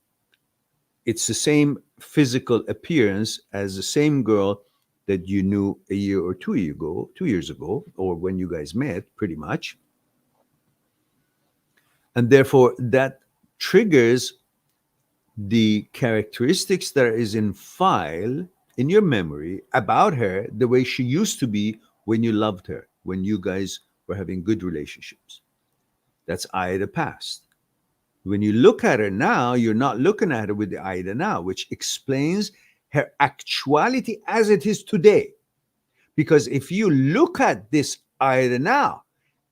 it's the same physical appearance as the same girl that you knew a year or 2 years ago, or when you guys met, pretty much. And therefore, that triggers the characteristics that is in file in your memory about her, the way she used to be when you loved her, when you guys were having good relationships. That's eye of the past. When you look at her now, you're not looking at her with the eye of the now, which explains her actuality as it is today. Because if you look at this eye of the now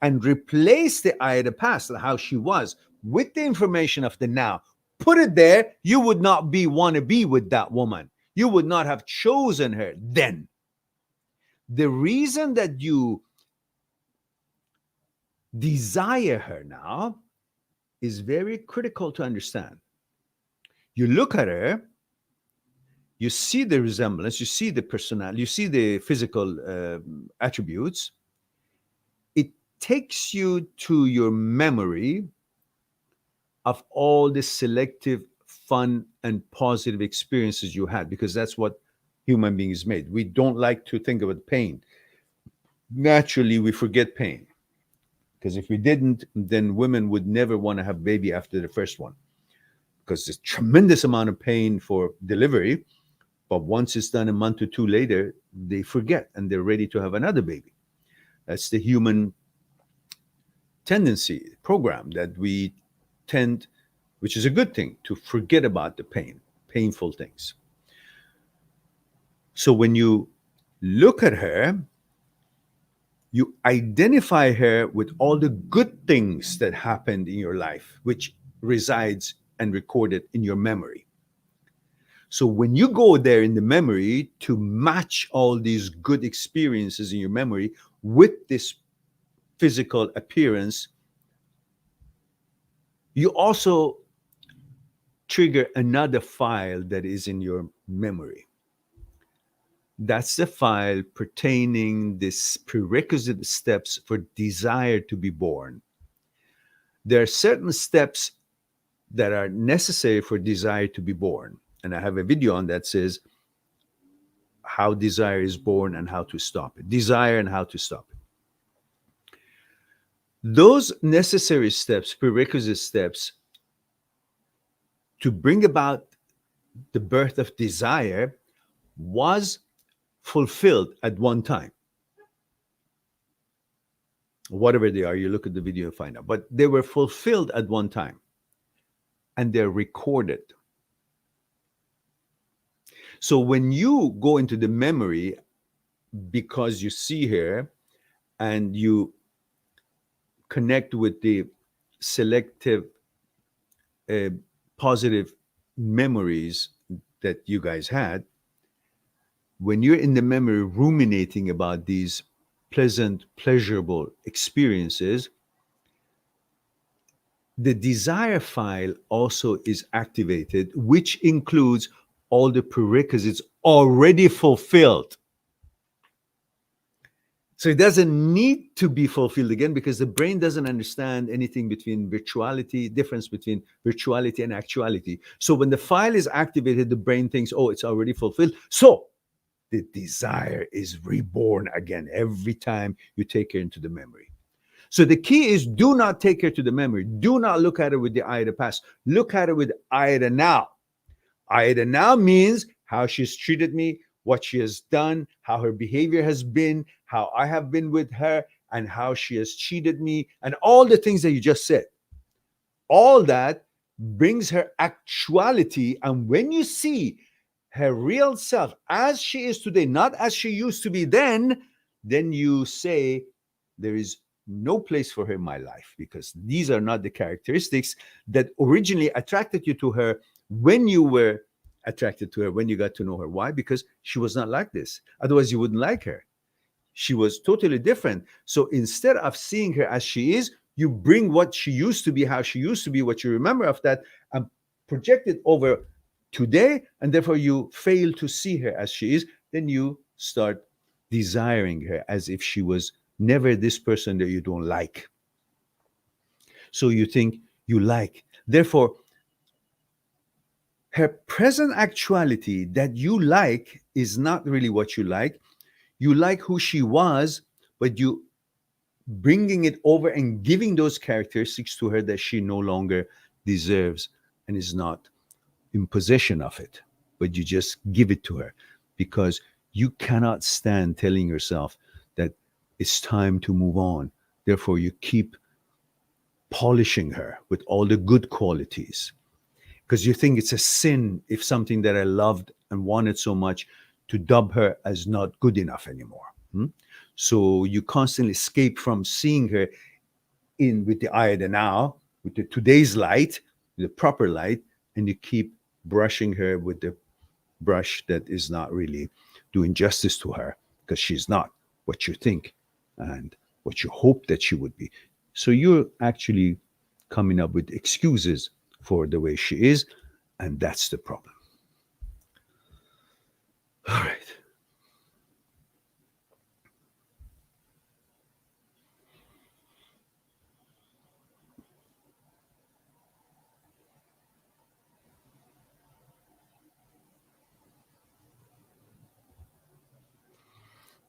and replace the eye of the past, how she was, with the information of the now, put it there, you would not want to be with that woman. You would not have chosen her then. The reason that you desire her now is very critical to understand. You look at her, you see the resemblance, you see the personality, you see the physical attributes. It takes you to your memory of all the selective, fun, and positive experiences you had, because that's what human beings made. We don't like to think about pain. Naturally, we forget pain, because if we didn't, then women would never want to have baby after the first one, because there's tremendous amount of pain for delivery. But once it's done a month or two later, they forget and they're ready to have another baby. That's the human tendency program, that we tend, which is a good thing, to forget about the painful things. So when you look at her, you identify her with all the good things that happened in your life, which resides and recorded in your memory. So when you go there in the memory to match all these good experiences in your memory with this physical appearance, you also trigger another file that is in your memory. That's the file pertaining this prerequisite steps for desire to be born. There are certain steps that are necessary for desire to be born. And I have a video on that says how desire is born and how to stop it. Desire and how to stop it. Those necessary steps, prerequisite steps to bring about the birth of desire was fulfilled at one time. Whatever they are, you look at the video and find out. But they were fulfilled at one time, and they're recorded. So when you go into the memory because you see her and you connect with the selective positive memories that you guys had, when you're in the memory ruminating about these pleasant, pleasurable experiences, the desire file also is activated, which includes all the prerequisites already fulfilled. So it doesn't need to be fulfilled again, because the brain doesn't understand anything between difference between virtuality and actuality. So when the file is activated, the brain thinks, oh, it's already fulfilled. So the desire is reborn again every time you take her into the memory. So the key is, do not take her to the memory. Do not look at her with the eye of the past. Look at her with the eye of the now. Eye of the now means how she's treated me, what she has done, how her behavior has been, how I have been with her, and how she has cheated me, and all the things that you just said. All that brings her actuality. And when you see her real self as she is today, not as she used to be then you say, there is no place for her in my life, because these are not the characteristics that originally attracted you to her when you were attracted to her, when you got to know her. Why? Because she was not like this. Otherwise, you wouldn't like her. She was totally different. So instead of seeing her as she is, you bring what she used to be, how she used to be, what you remember of that, and project it over today, and therefore you fail to see her as she is. Then you start desiring her as if she was never this person that you don't like. So you think you like. Therefore, her present actuality that you like is not really what you like. You like who she was, but you bringing it over and giving those characteristics to her that she no longer deserves and is not in possession of it. But you just give it to her because you cannot stand telling yourself that it's time to move on. Therefore, you keep polishing her with all the good qualities, because you think it's a sin if something that I loved and wanted so much to dub her as not good enough anymore. So you constantly escape from seeing her in with the eye of the now, with the today's light, the proper light, and you keep brushing her with the brush that is not really doing justice to her because she's not what you think and what you hope that she would be. So you're actually coming up with excuses for the way she is, and that's the problem. All right.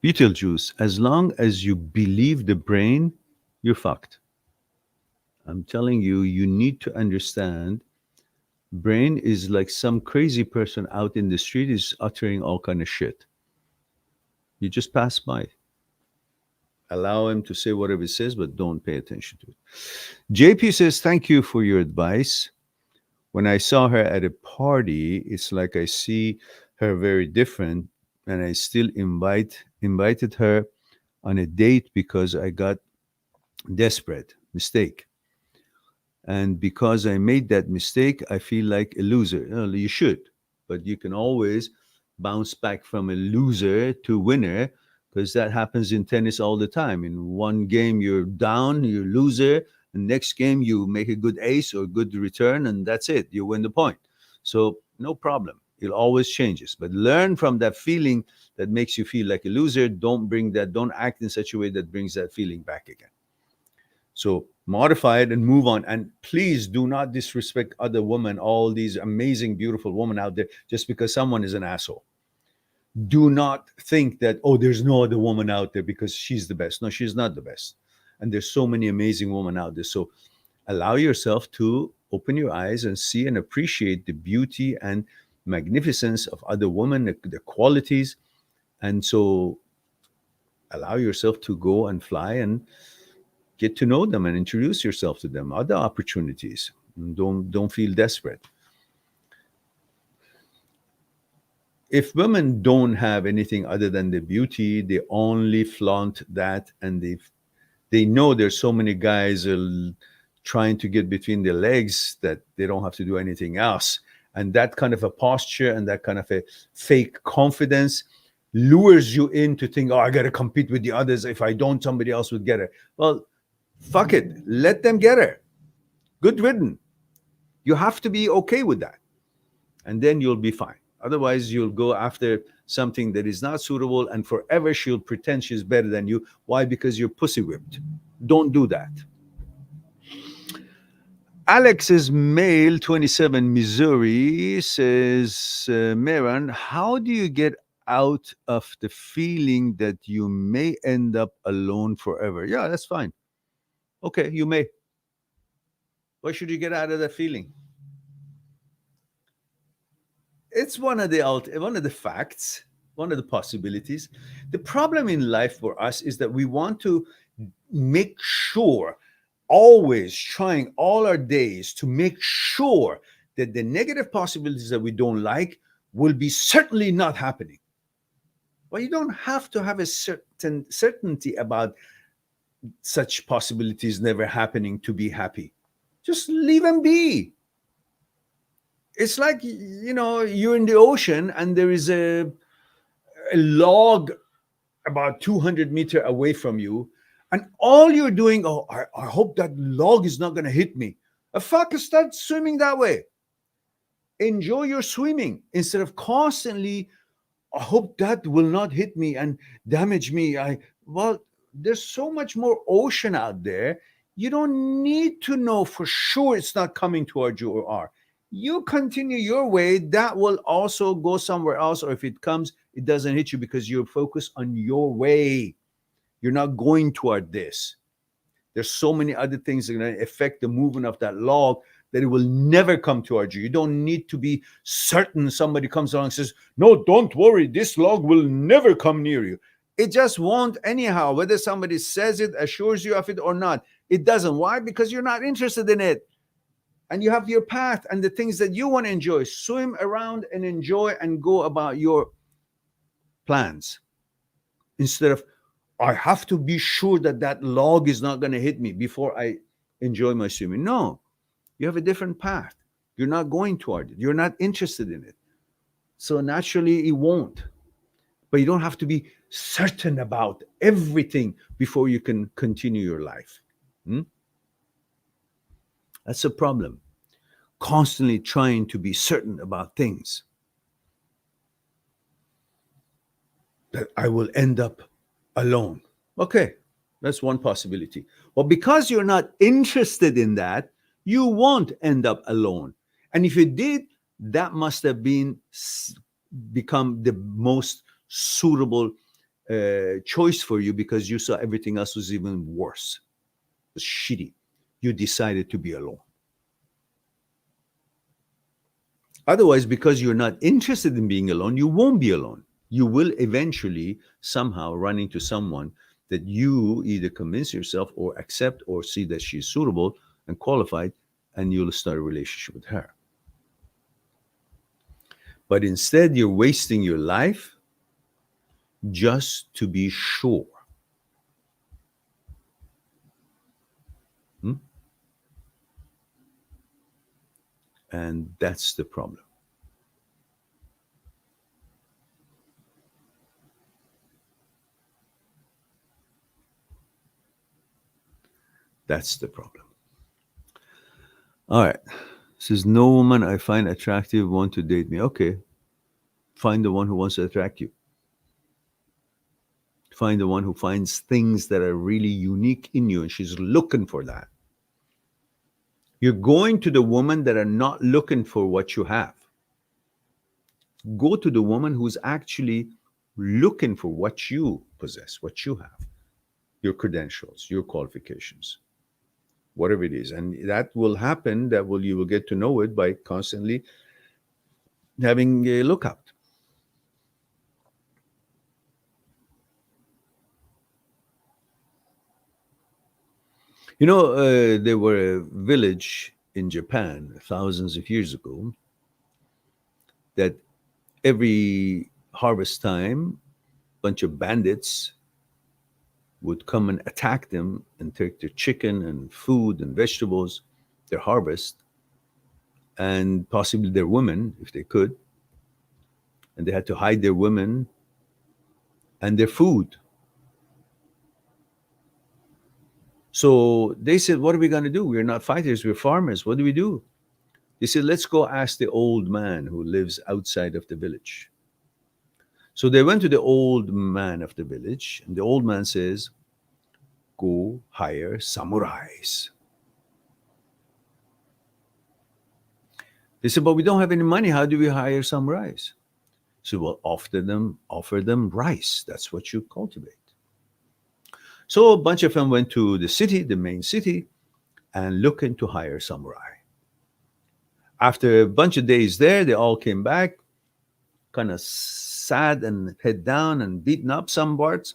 Beetlejuice, as long as you believe the brain, you're fucked. I'm telling you, you need to understand brain is like some crazy person out in the street is uttering all kind of shit. You just pass by. Allow him to say whatever he says, but don't pay attention to it. JP says, thank you for your advice. When I saw her at a party, it's like I see her very different, and I still invited her on a date because I got desperate. Mistake. And because I made that mistake, I feel like a loser. You should, but you can always bounce back from a loser to winner, because that happens in tennis all the time. In one game, you're down, you're loser. And next game, you make a good ace or good return, and that's it. You win the point. So no problem. It always changes. But learn from that feeling that makes you feel like a loser. Don't bring that. Don't act in such a way that brings that feeling back again. So modify it and move on. And please do not disrespect other women, all these amazing, beautiful women out there, just because someone is an asshole. Do not think that, oh, there's no other woman out there because she's the best. No, she's not the best. And there's so many amazing women out there. So allow yourself to open your eyes and see and appreciate the beauty and magnificence of other women, the qualities. And so allow yourself to go and fly and get to know them and introduce yourself to them. Other opportunities. Don't feel desperate. If women don't have anything other than the beauty, they only flaunt that, and they know there's so many guys trying to get between their legs that they don't have to do anything else. And that kind of a posture and that kind of a fake confidence lures you in to think, oh, I got to compete with the others. If I don't, somebody else would get her. Well, fuck it. Let them get her. Good riddance. You have to be okay with that. And then you'll be fine. Otherwise, you'll go after something that is not suitable, and forever she'll pretend she's better than you. Why? Because you're pussy whipped. Don't do that. Alex is male, 27, Missouri, says, Meran, how do you get out of the feeling that you may end up alone forever? Yeah, that's fine. Okay, you may. Why should you get out of that feeling? It's one of the facts, one of the possibilities. The problem in life for us is that we want to make sure, always trying all our days to make sure that the negative possibilities that we don't like will be certainly not happening. Well, you don't have to have a certain certainty about such possibilities never happening to be happy. Just leave them be. It's like, you're in the ocean and there is a log about 200 meters away from you, and all you're doing, oh, I hope that log is not going to hit me. A fucker, start swimming that way. Enjoy your swimming instead of constantly, I hope that will not hit me and damage me. Well, there's so much more ocean out there. You don't need to know for sure it's not coming towards you or are. You continue your way, that will also go somewhere else. Or if it comes, it doesn't hit you because you're focused on your way. You're not going toward this. There's so many other things that are going to affect the movement of that log that it will never come towards you. You don't need to be certain somebody comes along and says, no, don't worry, this log will never come near you. It just won't anyhow, whether somebody says it, assures you of it or not. It doesn't. Why? Because you're not interested in it. And you have your path and the things that you want to enjoy. Swim around and enjoy and go about your plans. Instead of, I have to be sure that that log is not going to hit me before I enjoy my swimming. No, you have a different path. You're not going toward it. You're not interested in it. So naturally, it won't. But you don't have to be certain about everything before you can continue your life. Hmm? That's a problem. Constantly trying to be certain about things, that I will end up alone. Okay, that's one possibility. Well, because you're not interested in that, you won't end up alone. And if you did, that must have been become the most suitable choice for you, because you saw everything else was even worse, was shitty. You decided to be alone. Otherwise, because you're not interested in being alone, you won't be alone. You will eventually somehow run into someone that you either convince yourself or accept or see that she's suitable and qualified, and you'll start a relationship with her. But instead, you're wasting your life just to be sure. Hmm? And that's the problem. That's the problem. All right. Says, no woman I find attractive want to date me. Okay. Find the one who wants to attract you. Find the one who finds things that are really unique in you, and she's looking for that. You're going to the woman that are not looking for what you have. Go to the woman who's actually looking for what you possess, what you have, your credentials, your qualifications, whatever it is. And that will happen, you will get to know it by constantly having a lookout. You know, there were a village in Japan thousands of years ago that every harvest time, a bunch of bandits would come and attack them and take their chicken and food and vegetables, their harvest, and possibly their women, if they could. And they had to hide their women and their food. So they said, what are we going to do? We're not fighters, we're farmers. What do we do? They said, let's go ask the old man who lives outside of the village. So they went to the old man of the village, and the old man says, go hire samurais. They said, but we don't have any money. How do we hire samurais? So we'll offer them rice. That's what you cultivate. So a bunch of them went to the city, the main city, and looking to hire samurai. After a bunch of days there, they all came back, kind of sad and head down and beaten up some parts.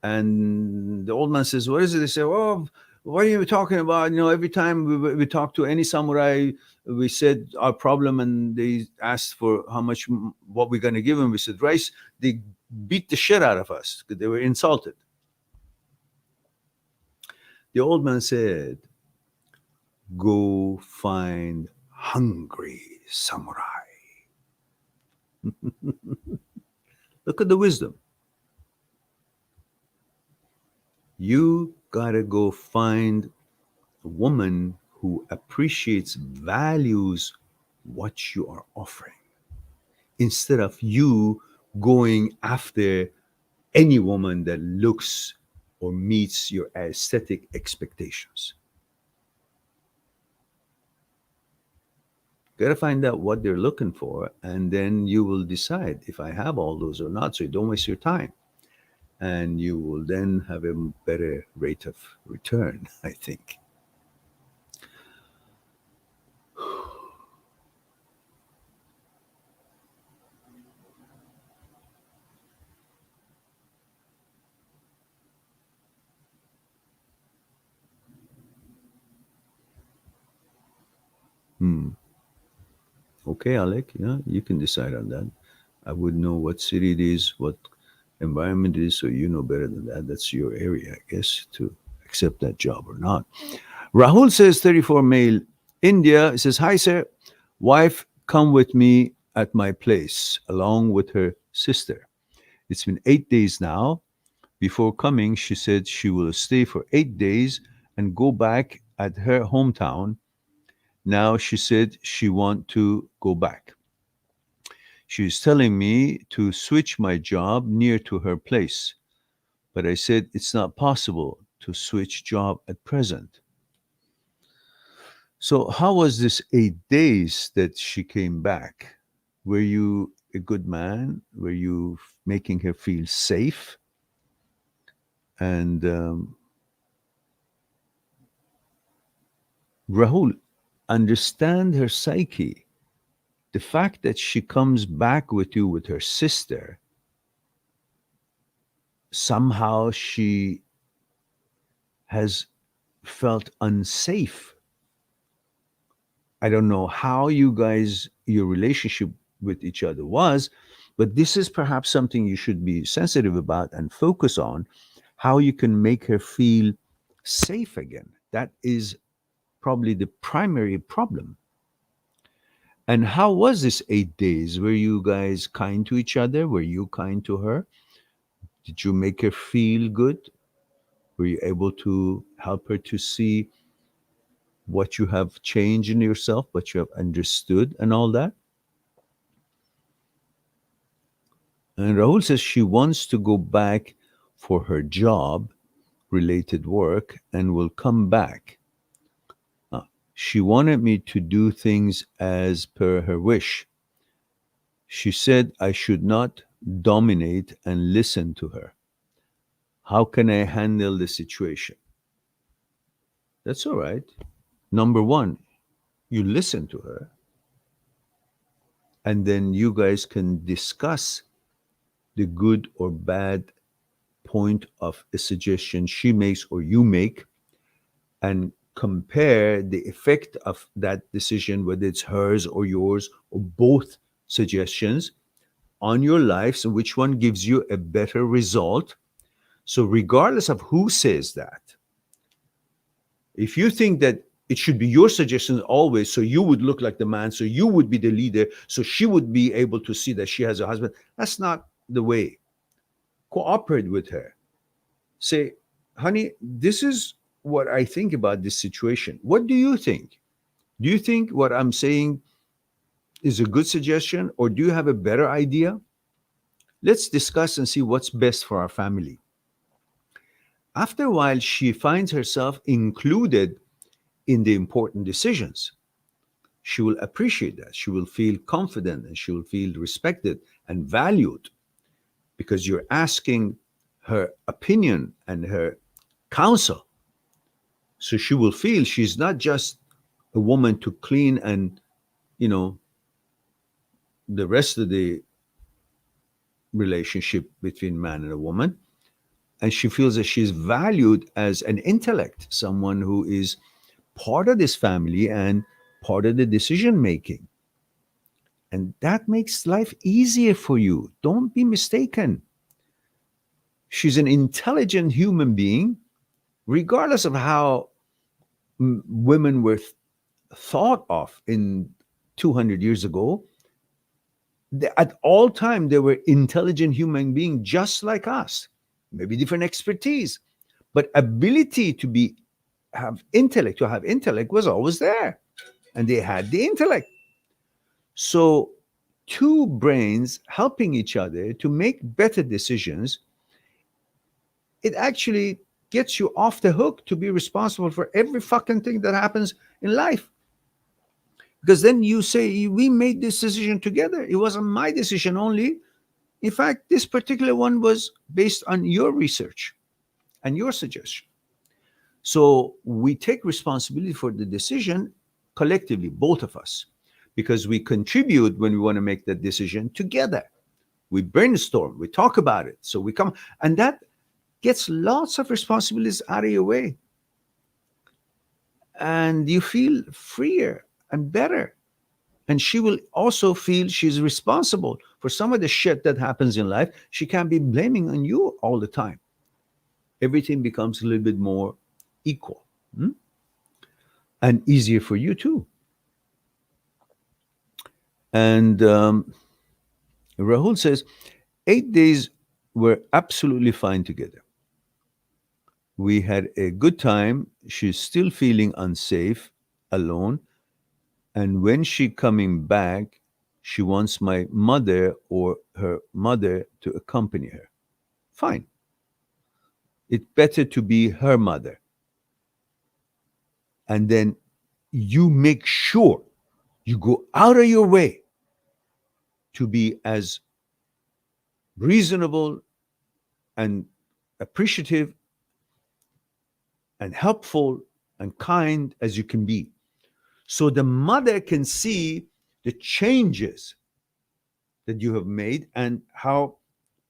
And the old man says, what is it? They say, oh, what are you talking about? You know, every time we talk to any samurai, we said our problem, and they asked for how much, what we're going to give them. We said rice. They beat the shit out of us because they were insulted. The old man said, go find hungry samurai. Look at the wisdom. You gotta go find a woman who appreciates, values what you are offering, instead of you going after any woman that looks or meets your aesthetic expectations. Got to find out what they're looking for, and then you will decide if I have all those or not, so you don't waste your time. And you will then have a better rate of return, I think. Okay, Alec, yeah, you can decide on that. I would know what city it is, what environment it is, so you know better than that. That's your area, I guess, to accept that job or not. Rahul says 34 male, India. He says, hi, sir. Wife, come with me at my place along with her sister. It's been 8 days now. Before coming, she said she will stay for 8 days and go back at her hometown. Now she said she want to go back. She's telling me to switch my job near to her place, but I said it's not possible to switch job at present. So how was this 8 days that she came back? Were you a good man? Were you making her feel safe? And Rahul, understand her psyche. The fact that she comes back with you with her sister, somehow she has felt unsafe. I don't know how you guys, your relationship with each other was, but this is perhaps something you should be sensitive about and focus on how you can make her feel safe again. That is probably the primary problem. And how was this 8 days? Were you guys kind to each other? Were you kind to her? Did you make her feel good? Were you able to help her to see what you have changed in yourself, what you have understood, and all that? And Rahul says she wants to go back for her job related work and will come back. She wanted me to do things as per her wish. She said I should not dominate and listen to her. How can I handle the situation? That's all right. Number one, you listen to her, and then you guys can discuss the good or bad point of a suggestion she makes or you make, and compare the effect of that decision, whether it's hers or yours or both suggestions, on your lives, and which one gives you a better result. So, regardless of who says that, if you think that it should be your suggestions always, so you would look like the man, so you would be the leader, so she would be able to see that she has a husband, that's not the way. Cooperate with her. Say, honey, this is what I think about this situation. What do you think? Do you think what I'm saying is a good suggestion, or do you have a better idea? Let's discuss and see what's best for our family. After a while, she finds herself included in the important decisions. She will appreciate that. She will feel confident and she will feel respected and valued because you're asking her opinion and her counsel. So she will feel she's not just a woman to clean and, you know, the rest of the relationship between man and a woman. And she feels that she's valued as an intellect, someone who is part of this family and part of the decision making. And that makes life easier for you. Don't be mistaken. She's an intelligent human being, regardless of how women were thought of in 200 years ago. At all time, they were intelligent human beings just like us, maybe different expertise, but ability to be have intellect was always there, and they had the intellect. So two brains helping each other to make better decisions, it actually gets you off the hook to be responsible for every fucking thing that happens in life. Because then you say, we made this decision together. It wasn't my decision only. In fact, this particular one was based on your research and your suggestion. So we take responsibility for the decision collectively, both of us, because we contribute when we want to make that decision together. We brainstorm, we talk about it. So we come, and that gets lots of responsibilities out of your way. And you feel freer and better. And she will also feel she's responsible for some of the shit that happens in life. She can't be blaming on you all the time. Everything becomes a little bit more equal, and easier for you too. And Rahul says, 8 days were absolutely fine together. We had a good time. She's still feeling unsafe, alone. And when she coming back, she wants my mother or her mother to accompany her. Fine. It's better to be her mother. And then you make sure you go out of your way to be as reasonable and appreciative and helpful and kind as you can be. So the mother can see the changes that you have made and how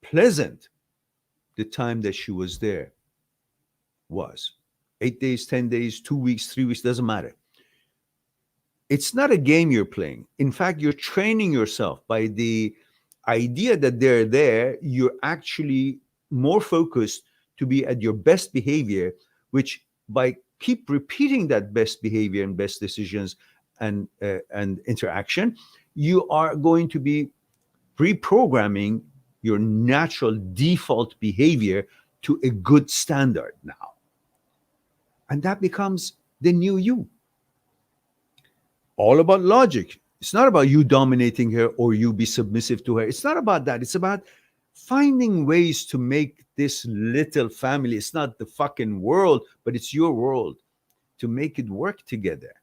pleasant the time that she was there was. 8 days, 10 days, 2 weeks, 3 weeks, doesn't matter. It's not a game you're playing. In fact, you're training yourself by the idea that they're there. You're actually more focused to be at your best behavior, which by keep repeating that best behavior and best decisions and interaction, you are going to be reprogramming your natural default behavior to a good standard now. And that becomes the new you. All about logic. It's not about you dominating her or you be submissive to her. It's not about that. It's about finding ways to make this little family, it's not the fucking world, but it's your world, to make it work together.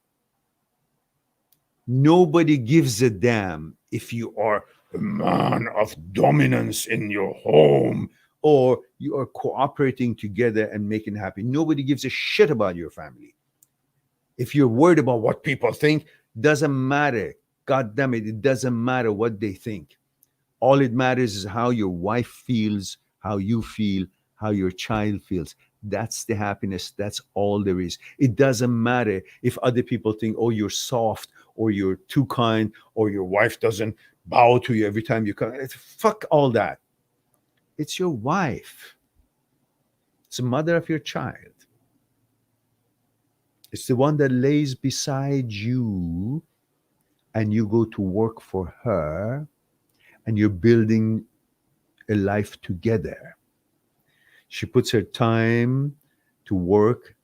Nobody gives a damn if you are a man of dominance in your home or you are cooperating together and making it happy. Nobody gives a shit about your family. If you're worried about what people think, doesn't matter. God damn it, it doesn't matter what they think. All it matters is how your wife feels, how you feel, how your child feels. That's the happiness. That's all there is. It doesn't matter if other people think, oh, you're soft or you're too kind or your wife doesn't bow to you every time you come. Fuck all that. It's your wife. It's the mother of your child. It's the one that lays beside you and you go to work for her and you're building a life together. She puts her time to work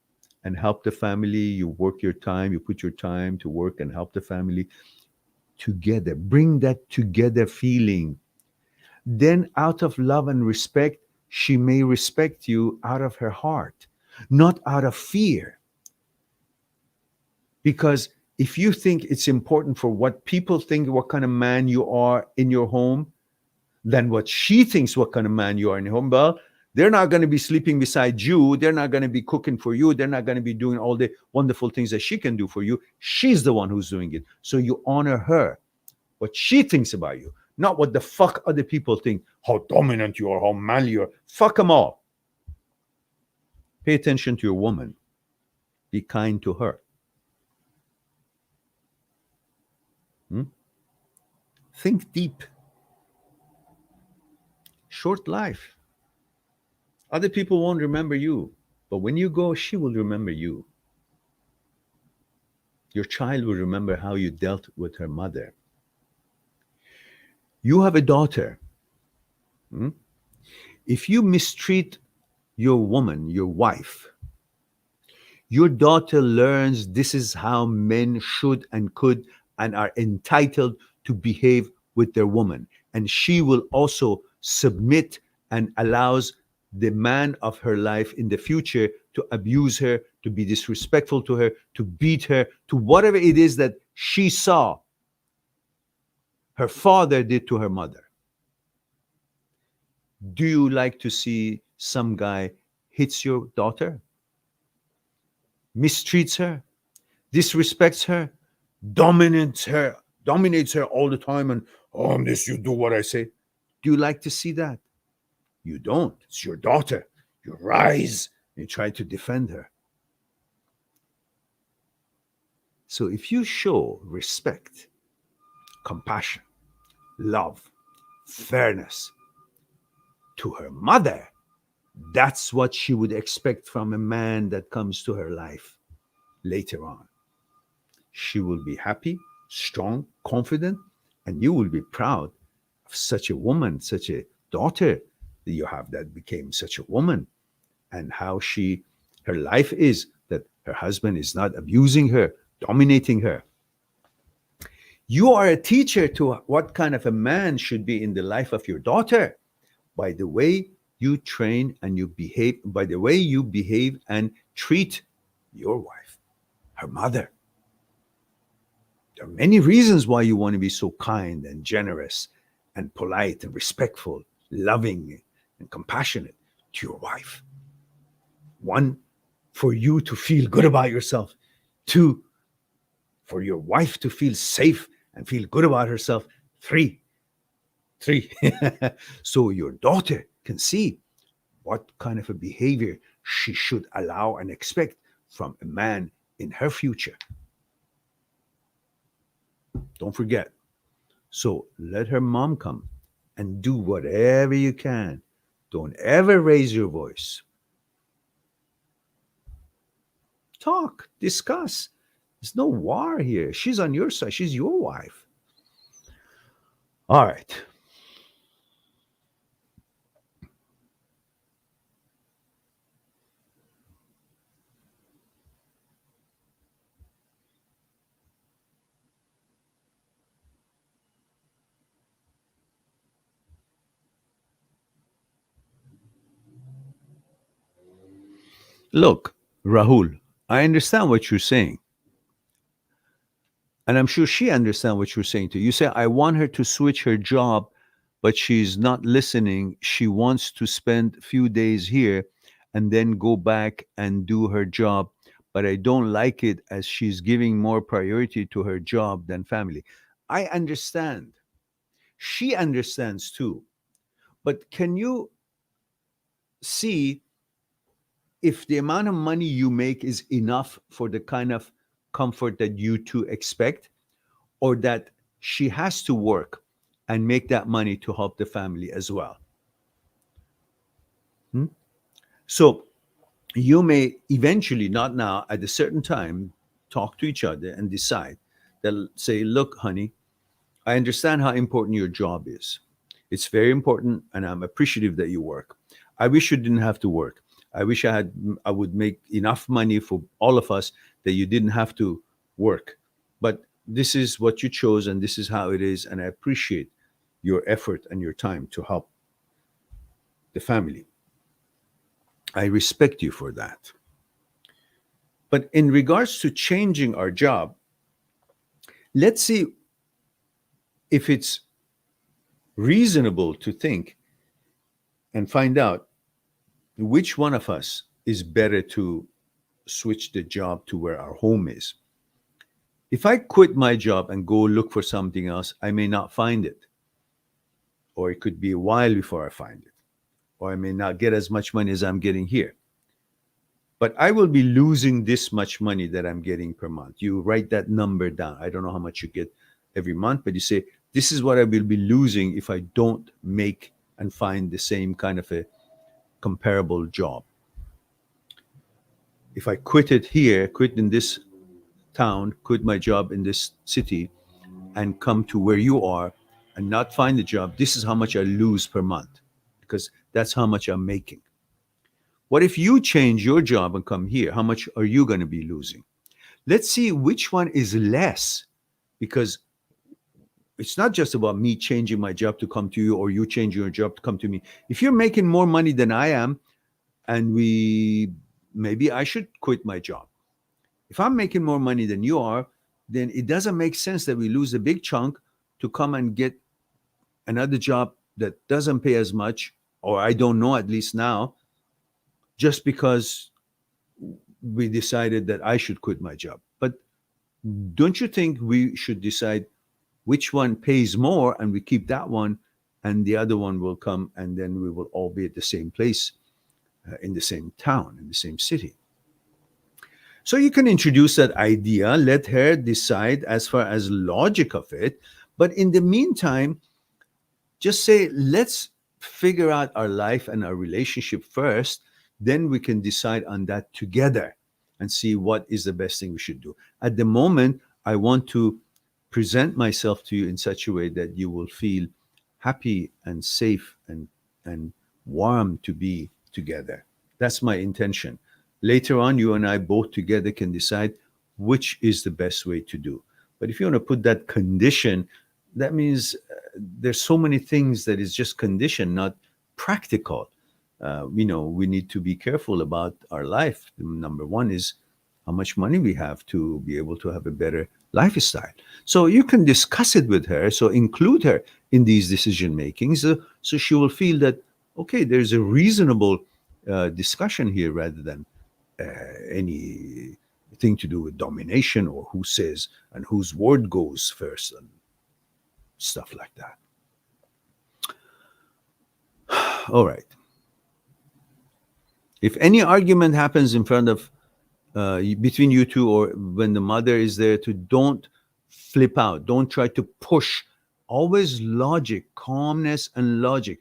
and help the family. You work your time, you put your time to work and help the family together. Bring that together feeling. Then, out of love and respect, she may respect you out of her heart, not out of fear. Because if you think it's important for what people think, what kind of man you are in your home, than what she thinks what kind of man you are in your home, well, they're not going to be sleeping beside you. They're not going to be cooking for you. They're not going to be doing all the wonderful things that she can do for you. She's the one who's doing it. So you honor her, what she thinks about you, not what the fuck other people think, how dominant you are, how manly you are. Fuck them all. Pay attention to your woman. Be kind to her. Think deep. Short life. Other people won't remember you, but when you go, she will remember you. Your child will remember how you dealt with her mother. You have a daughter. If you mistreat your woman, your wife, your daughter learns this is how men should and could and are entitled to behave with their woman. And she will also submit and allows the man of her life in the future to abuse her, to be disrespectful to her, to beat her, to whatever it is that she saw her father did to her mother. Do you like to see some guy hits your daughter, mistreats her, disrespects her, dominates her all the time, and this you do what I say? Do you like to see that? You don't. It's your daughter. You rise and you try to defend her. So if you show respect, compassion, love, fairness to her mother, that's what she would expect from a man that comes to her life later on. She will be happy, strong, confident, and you will be proud of such a woman, such a daughter that you have that became such a woman, and how her life is that her husband is not abusing her, dominating her. You are a teacher to what kind of a man should be in the life of your daughter by the way you train and you behave, by the way you behave and treat your wife, her mother. There are many reasons why you want to be so kind and generous and polite and respectful, loving and compassionate to your wife. One, for you to feel good about yourself. Two, for your wife to feel safe and feel good about herself. Three, so your daughter can see what kind of a behavior she should allow and expect from a man in her future. Don't forget. So let her mom come and do whatever you can. Don't ever raise your voice. Talk, discuss. There's no war here. She's on your side. She's your wife. All right. Look, Rahul, I understand what you're saying. And I'm sure she understands what you're saying too. You say, I want her to switch her job, but she's not listening. She wants to spend a few days here and then go back and do her job. But I don't like it as she's giving more priority to her job than family. I understand. She understands too. But can you see if the amount of money you make is enough for the kind of comfort that you two expect, or that she has to work and make that money to help the family as well? Hmm? So you may eventually, not now, at a certain time, talk to each other and decide that, say, look, honey, I understand how important your job is. It's very important, and I'm appreciative that you work. I wish you didn't have to work. I would make enough money for all of us that you didn't have to work. But this is what you chose, and this is how it is, and I appreciate your effort and your time to help the family. I respect you for that. But in regards to changing our job, let's see if it's reasonable to think and find out which one of us is better to switch the job to where our home is. If I quit my job and go look for something else, I may not find it. Or it could be a while before I find it. Or I may not get as much money as I'm getting here. But I will be losing this much money that I'm getting per month. You write that number down. I don't know how much you get every month, but you say, this is what I will be losing if I don't make and find the same kind of a comparable job. If I quit it here, quit in this town, quit my job in this city, and come to where you are and not find the job, this is how much I lose per month, because that's how much I'm making. What if you change your job and come here? How much are you going to be losing? Let's see which one is less, because it's not just about me changing my job to come to you or you changing your job to come to me. If you're making more money than I am, and maybe I should quit my job. If I'm making more money than you are, then it doesn't make sense that we lose a big chunk to come and get another job that doesn't pay as much, or I don't know, at least now, just because we decided that I should quit my job. But don't you think we should decide which one pays more and we keep that one, and the other one will come, and then we will all be at the same place, in the same town, in the same city? So you can introduce that idea, let her decide as far as logic of it. But in the meantime, just say, let's figure out our life and our relationship first. Then we can decide on that together and see what is the best thing we should do. At the moment, I want to present myself to you in such a way that you will feel happy and safe and warm to be together. That's my intention. Later on, you and I both together can decide which is the best way to do. But if you want to put that condition, that means there's so many things that is just condition, not practical. We need to be careful about our life. Number one is how much money we have to be able to have a better lifestyle. So you can discuss it with her. So include her in these decision makings, so she will feel that okay, there's a reasonable discussion here rather than anything to do with domination or who says and whose word goes first and stuff like that. All right. If any argument happens in front of between you two or when the mother is there, to don't flip out, don't try to push. Always logic, calmness and logic.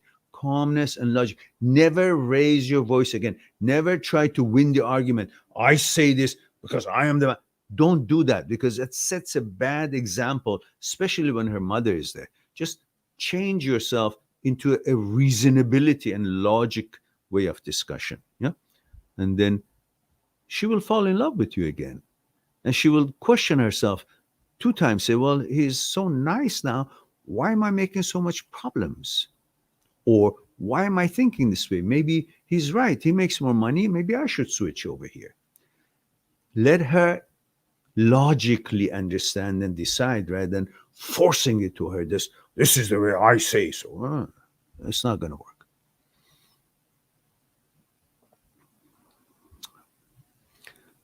Never raise your voice again. Never try to win the argument. I say this because I am the man. Don't do that, because it sets a bad example, especially when her mother is there. Just change yourself into a reasonability and logic way of discussion. Yeah. And then she will fall in love with you again. And she will question herself two times, say, well, he's so nice now. Why am I making so much problems? Or why am I thinking this way? Maybe he's right. He makes more money. Maybe I should switch over here. Let her logically understand and decide rather than forcing it to her. This is the way I say so. It's not going to work.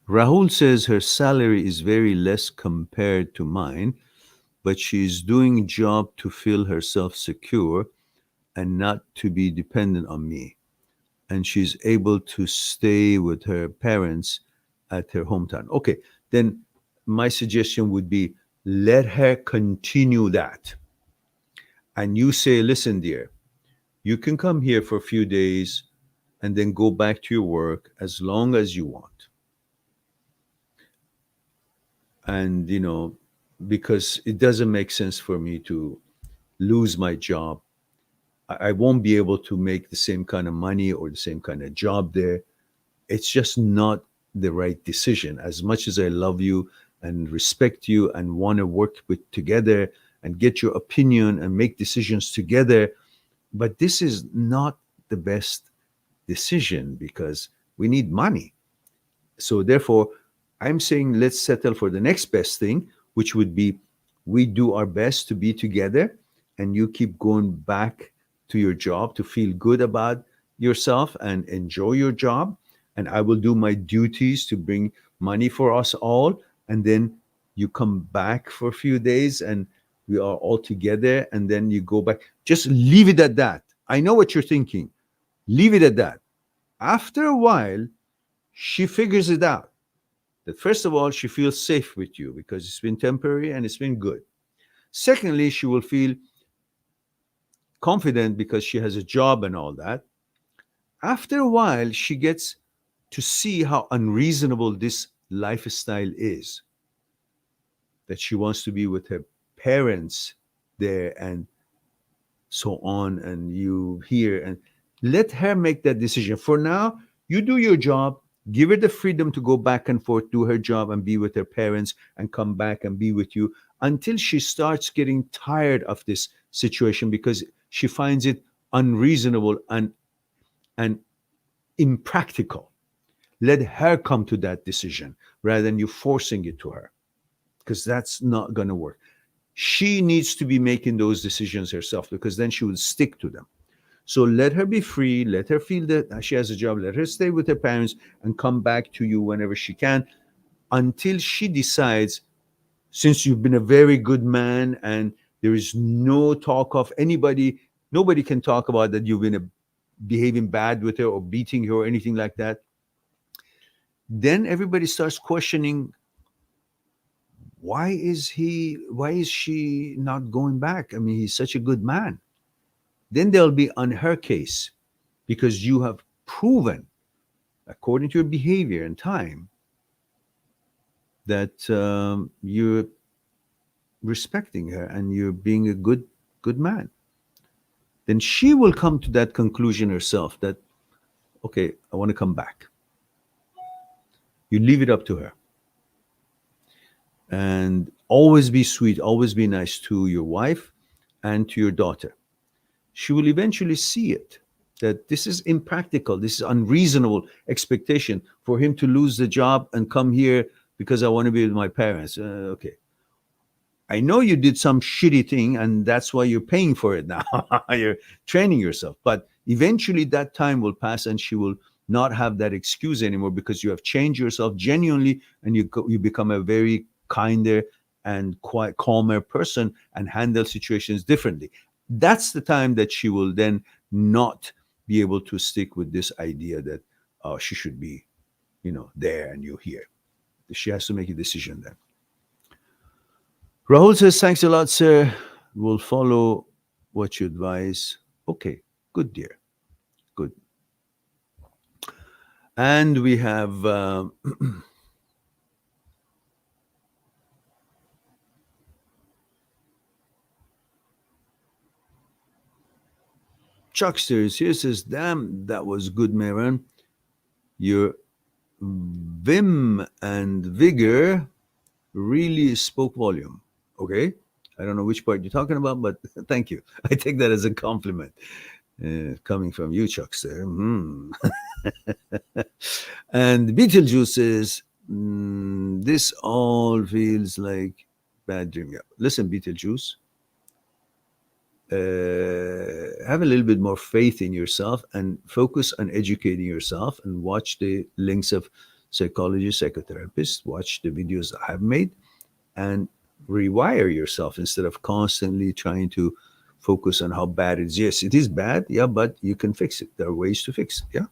Rahul says her salary is very less compared to mine, but she's doing job to feel herself secure and not to be dependent on me. And she's able to stay with her parents at her hometown. Okay, then my suggestion would be let her continue that. And you say, listen, dear, you can come here for a few days and then go back to your work as long as you want. And, because it doesn't make sense for me to lose my job. I won't be able to make the same kind of money or the same kind of job there. It's just not the right decision. As much as I love you and respect you and want to work with together and get your opinion and make decisions together, but this is not the best decision because we need money. So therefore, I'm saying let's settle for the next best thing, which would be we do our best to be together and you keep going back to your job to feel good about yourself and enjoy your job. And I will do my duties to bring money for us all. And then you come back for a few days and we are all together. And then you go back. Just leave it at that. I know what you're thinking. Leave it at that. After a while, she figures it out. That first of all, she feels safe with you because it's been temporary and it's been good. Secondly, she will feel confident because she has a job and all that. After a while, she gets to see how unreasonable this lifestyle is. That she wants to be with her parents there and so on, and you here, and let her make that decision. For now, you do your job, give her the freedom to go back and forth, do her job, and be with her parents, and come back and be with you until she starts getting tired of this situation because she finds it unreasonable and impractical. Let her come to that decision rather than you forcing it to her, because that's not going to work. She needs to be making those decisions herself because then she will stick to them. So let her be free, let her feel that she has a job, let her stay with her parents and come back to you whenever she can until she decides, since you've been a very good man and there is no talk of nobody can talk about that you've been behaving bad with her or beating her or anything like that. Then everybody starts questioning, why is she not going back? I mean, he's such a good man. Then they'll be on her case because you have proven, according to your behavior and time, that you're respecting her and you're being a good man. then she will come to that conclusion herself that, okay, I want to come back. You leave it up to her. And always be sweet, always be nice to your wife and to your daughter. She will eventually see it, that this is impractical, this is unreasonable expectation for him to lose the job and come here because I want to be with my parents. Okay. I know you did some shitty thing and that's why you're paying for it now. You're training yourself. But eventually that time will pass and she will not have that excuse anymore because you have changed yourself genuinely and you become a very kinder and quite calmer person and handle situations differently. That's the time that she will then not be able to stick with this idea that she should be, there and you here. She has to make a decision then. Rahul says, thanks a lot, sir. We'll follow what you advise. Okay, good, dear. Good. And we have Chucksters here says, damn, that was good, Mehran. Your vim and vigor really spoke volume. Okay. I don't know which part you're talking about, but thank you. I take that as a compliment coming from you, Chuckster. And Beetlejuice says, this all feels like bad dream. Yeah. Listen, Beetlejuice, have a little bit more faith in yourself and focus on educating yourself and watch the links of psychologists, psychotherapists, watch the videos I have made and rewire yourself instead of constantly trying to focus on how bad it is. Yes, it is bad. Yeah, but you can fix it. There are ways to fix it. Yeah.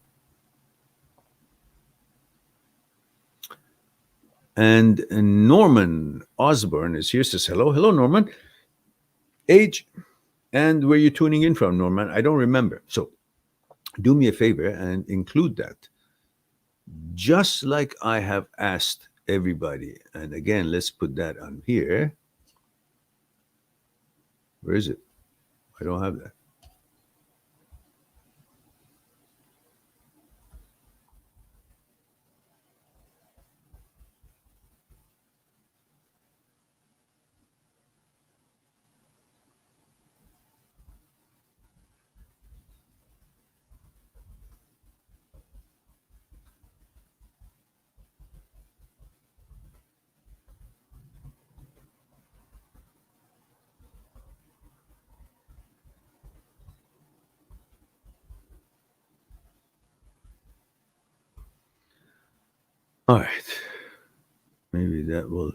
And Norman Osborne is here, says hello. Hello, Norman. Age and where you're tuning in from, Norman, I don't remember. So do me a favor and include that. Just like I have asked everybody. And again, let's put that on here. Where is it? I don't have that. All right. Maybe that will.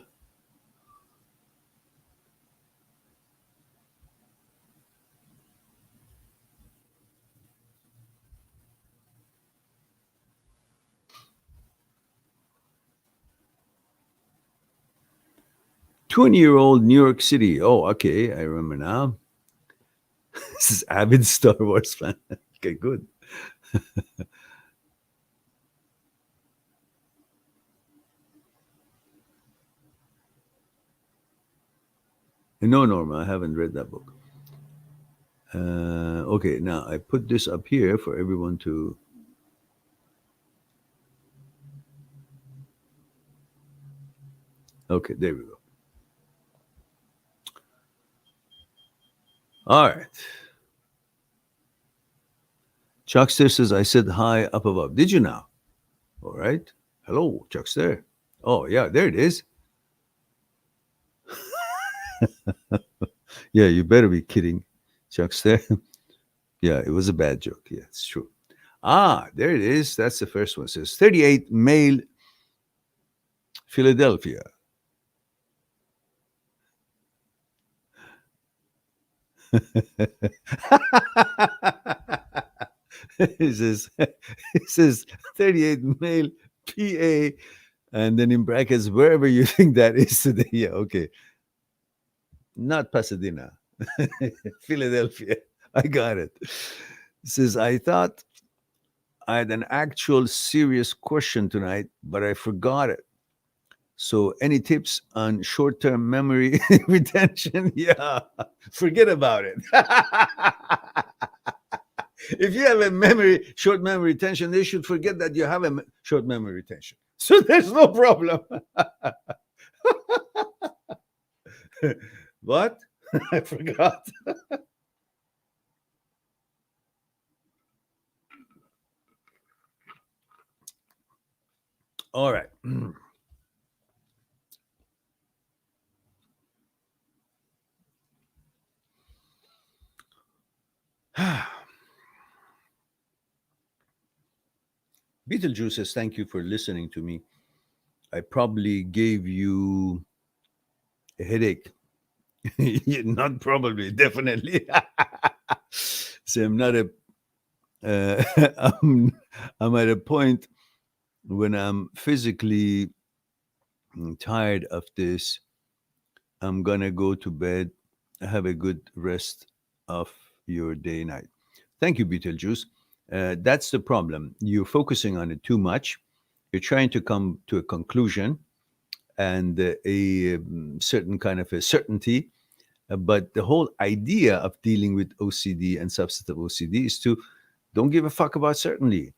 "20-year-old New York City." Oh, okay. I remember now. This is avid Star Wars fan. Okay, good. No, Norma, I haven't read that book. Okay, now I put this up here for everyone to. Okay, there we go. All right. Chuckster says, I said hi up above. Did you now? All right. Hello, Chuckster. Oh, yeah, there it is. Yeah, you better be kidding, Chuckster. Yeah, it was a bad joke. Yeah, it's true. Ah, there it is. That's the first one. It says 38 male Philadelphia. It says 38 male PA, and then in brackets, wherever you think that is today. Yeah, okay. Not Pasadena, Philadelphia. I got it. It says, I thought I had an actual serious question tonight, but I forgot it. So, any tips on short term memory retention? Yeah, forget about it. If you have a short memory retention, they should forget that you have a short memory retention. So there's no problem. What? I forgot. All right. Beetlejuice says, thank you for listening to me. I probably gave you a headache. Not probably, definitely. So I'm not a, I'm at a point when I'm physically tired of this. I'm going to go to bed, have a good rest of your day night. Thank you, Beetlejuice. That's the problem. You're focusing on it too much. You're trying to come to a conclusion and a certain kind of a certainty. But the whole idea of dealing with OCD and substantive OCD is to don't give a fuck about certainty.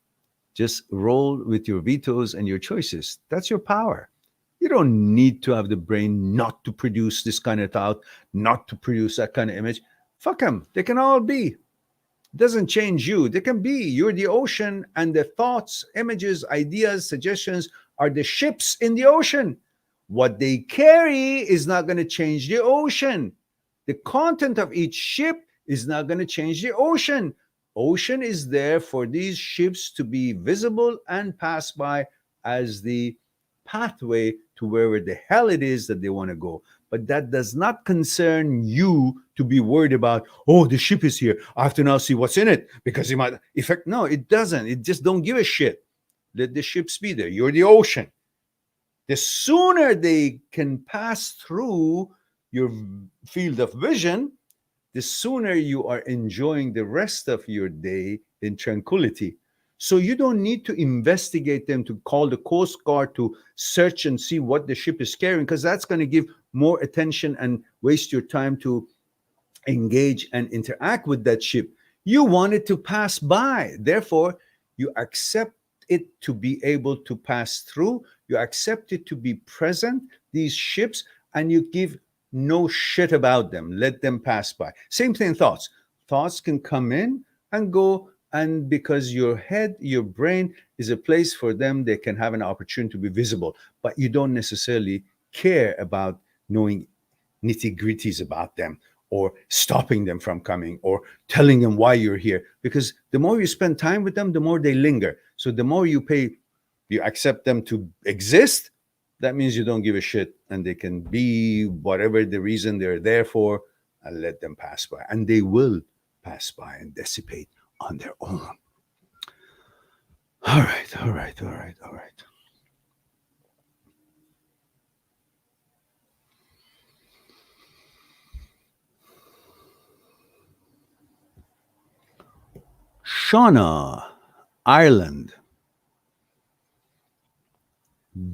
Just roll with your vetoes and your choices. That's your power. You don't need to have the brain not to produce this kind of thought, not to produce that kind of image. Fuck them. They can all be. Doesn't change you. They can be. You're the ocean, and the thoughts, images, ideas, suggestions are the ships in the ocean. What they carry is not going to change the ocean. The content of each ship is not going to change the ocean. Ocean is there for these ships to be visible and pass by as the pathway to wherever the hell it is that they want to go. But that does not concern you to be worried about, oh, the ship is here. I have to now see what's in it because it might affect. No, it doesn't. It just don't give a shit. Let the ships be there. You're the ocean. The sooner they can pass through your field of vision, the sooner you are enjoying the rest of your day in tranquility. So you don't need to investigate them, to call the Coast Guard to search and see what the ship is carrying, because that's going to give more attention and waste your time to engage and interact with that ship. You want it to pass by. Therefore, you accept it to be able to pass through. You accept it to be present, these ships, and you give no shit about them. Let them pass by. Same thing, thoughts. Thoughts can come in and go, and because your head, your brain is a place for them, they can have an opportunity to be visible. But you don't necessarily care about knowing nitty-gritties about them or stopping them from coming or telling them why you're here. Because the more you spend time with them, the more they linger. So the more you accept them to exist, that means you don't give a shit, and they can be whatever the reason they're there for, and let them pass by. And they will pass by and dissipate on their own. All right. Shauna, Ireland.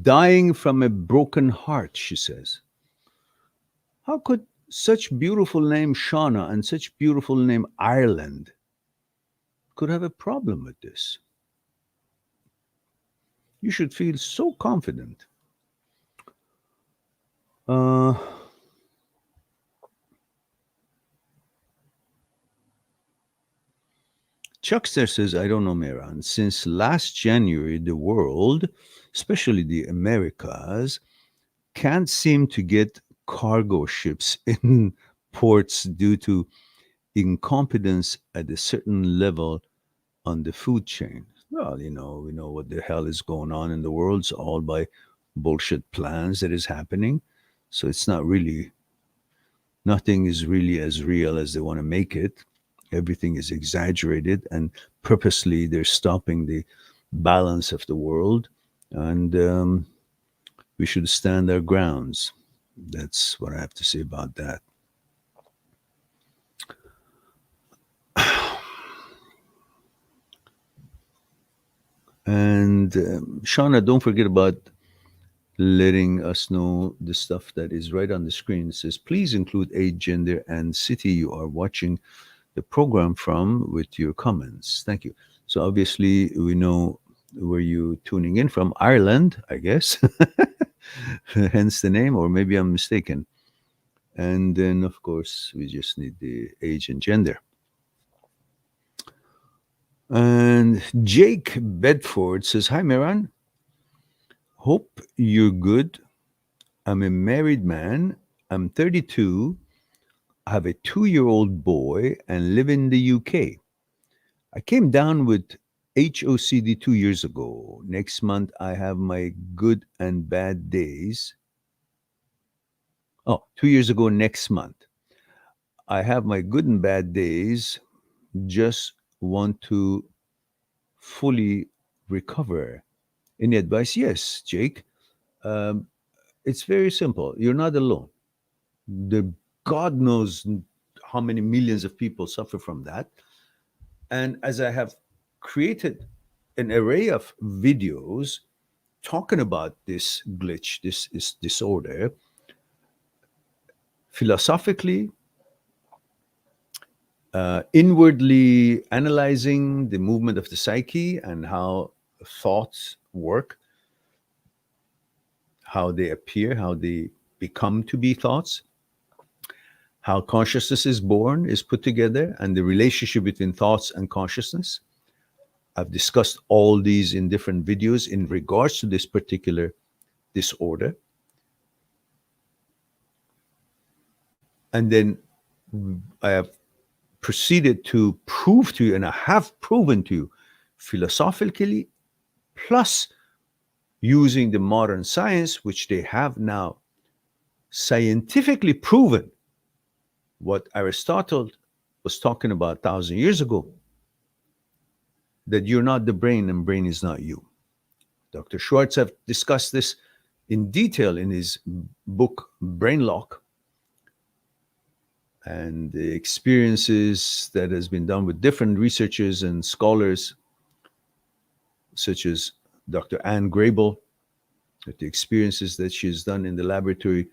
Dying from a broken heart, she says. How could such beautiful name Shauna and such beautiful name Ireland could have a problem with this? You should feel so confident. Chuckster says, I don't know, Mehran. Since last January, the world, especially the Americas, can't seem to get cargo ships in ports due to incompetence at a certain level on the food chain. Well, we know what the hell is going on in the world. It's all by bullshit plans that is happening. So it's not really, nothing is really as real as they want to make it. Everything is exaggerated, and purposely they're stopping the balance of the world. And we should stand our grounds. That's what I have to say about that. And Shauna, don't forget about letting us know the stuff that is right on the screen. It says, please include age, gender, and city you are watching the program from with your comments. Thank you. So obviously we know where you tuning in from, Ireland, I guess. Hence the name, or maybe I'm mistaken. And then of course we just need the age and gender. And Jake Bedford says, "Hi Miran, hope you're good. I'm a married man. I'm 32. I have a 2-year-old boy and live in the UK. I came down with HOCD 2 years ago. Next month, I have my good and bad days. Oh, 2 years ago, next month. I have my good and bad days. Just want to fully recover. Any advice?" Yes, Jake. Um, it's very simple. You're not alone. The God knows how many millions of people suffer from that. And as I have created an array of videos talking about this glitch, this disorder, philosophically, inwardly analyzing the movement of the psyche and how thoughts work, how they appear, how they become to be thoughts, how consciousness is born, is put together, and the relationship between thoughts and consciousness. I've discussed all these in different videos in regards to this particular disorder. And then I have proceeded to prove to you, and I have proven to you philosophically, plus using the modern science, which they have now scientifically proven what Aristotle was talking about 1,000 years ago, that you're not the brain and brain is not you. Dr. Schwartz have discussed this in detail in his book Brain Lock, and the experiences that has been done with different researchers and scholars, such as Dr. Anne Grable, the experiences that she's done in the laboratory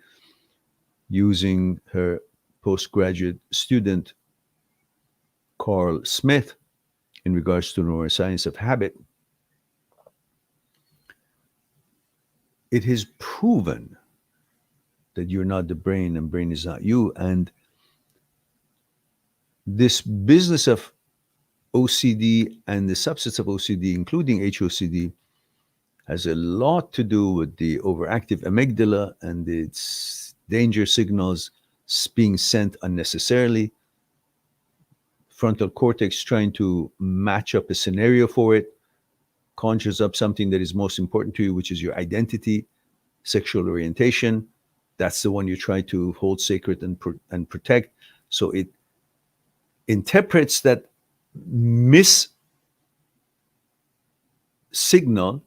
using her postgraduate student Carl Smith in regards to neuroscience of habit. It is proven that you're not the brain and brain is not you. And this business of OCD and the subsets of OCD, including HOCD, has a lot to do with the overactive amygdala and its danger signals being sent unnecessarily. Frontal cortex trying to match up a scenario for it, conjures up something that is most important to you, which is your identity, sexual orientation. That's the one you try to hold sacred and protect. So it interprets that miss signal,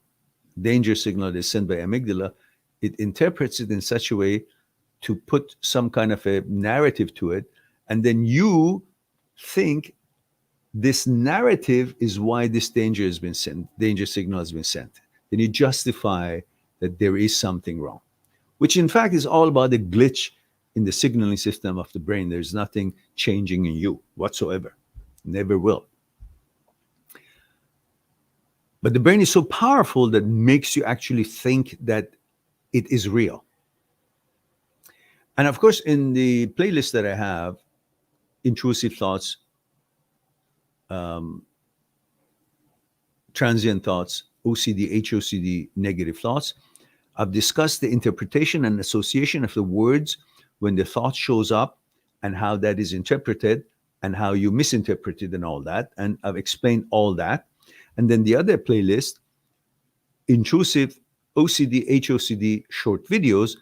danger signal that is sent by amygdala. It interprets it in such a way to put some kind of a narrative to it. And then you think this narrative is why this danger has been sent, danger signal has been sent. Then you justify that there is something wrong, which in fact is all about the glitch in the signaling system of the brain. There's nothing changing in you whatsoever, never will. But the brain is so powerful that makes you actually think that it is real. And of course, in the playlist that I have, intrusive thoughts, transient thoughts, OCD, HOCD, negative thoughts, I've discussed the interpretation and association of the words when the thought shows up and how that is interpreted and how you misinterpret it and all that. And I've explained all that. And then the other playlist, intrusive, OCD, HOCD, short videos,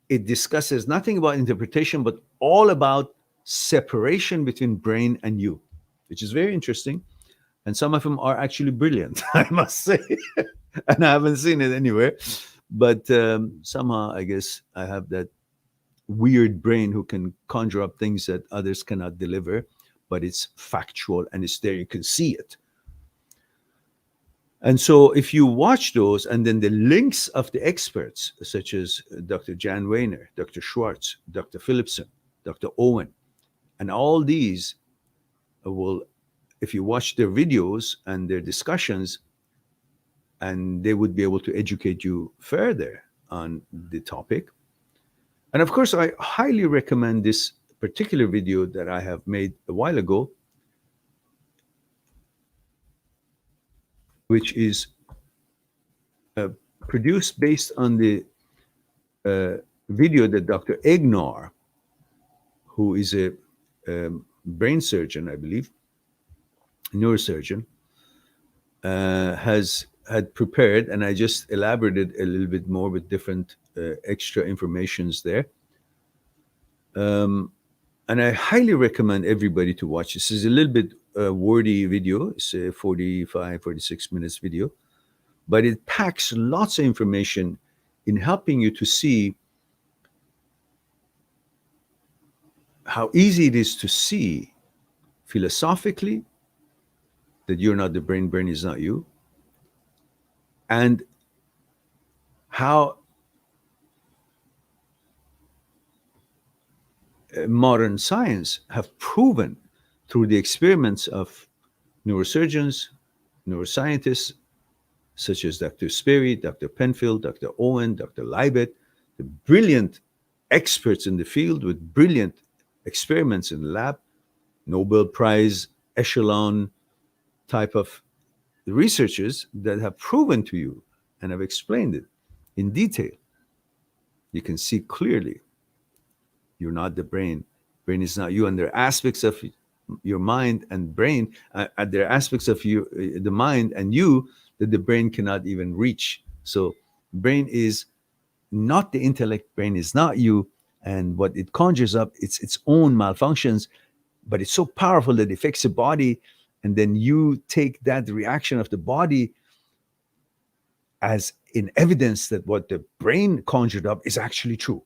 it discusses nothing about interpretation, but all about separation between brain and you, which is very interesting. And some of them are actually brilliant, I must say. And I haven't seen it anywhere. But somehow, I guess I have that weird brain who can conjure up things that others cannot deliver, but it's factual and it's there. You can see it. And so if you watch those and then the links of the experts, such as Dr. Jan Wehner, Dr. Schwartz, Dr. Philipson, Dr. Owen, and all these will, if you watch their videos and their discussions, and they would be able to educate you further on the topic. And of course, I highly recommend this particular video that I have made a while ago, which is uh, produced based on the uh, video that Dr. Egnar, who is a brain surgeon, I believe, neurosurgeon, has had prepared, and I just elaborated a little bit more with different extra informations there. And I highly recommend everybody to watch this. This is a little bit wordy video. It's a 45, 46 minutes video, but it packs lots of information in helping you to see how easy it is to see philosophically that you're not the brain, brain is not you, and how modern science have proven through the experiments of neurosurgeons, neuroscientists, such as Dr. Sperry, Dr. Penfield, Dr. Owen, Dr. Libet, the brilliant experts in the field with brilliant experiments in the lab, Nobel Prize echelon type of researchers that have proven to you and have explained it in detail. You can see clearly you're not the brain. Brain is not you. And there are aspects of your mind and brain, there are aspects of you, the mind and you, that the brain cannot even reach. So brain is not the intellect, brain is not you. And what it conjures up, it's its own malfunctions, but it's so powerful that it affects the body. And then you take that reaction of the body as in evidence that what the brain conjured up is actually true,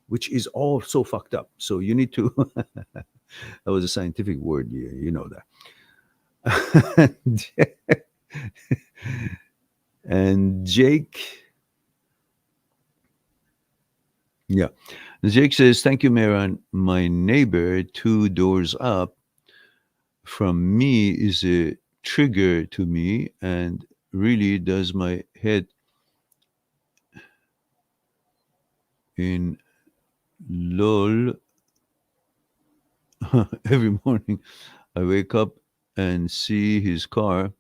which is all so fucked up. So you need to, that was a scientific word, you know that. And Jake, yeah. Jake says, thank you, Mehran. My neighbor 2 doors up from me is a trigger to me and really does my head in lol. Every morning I wake up and see his car.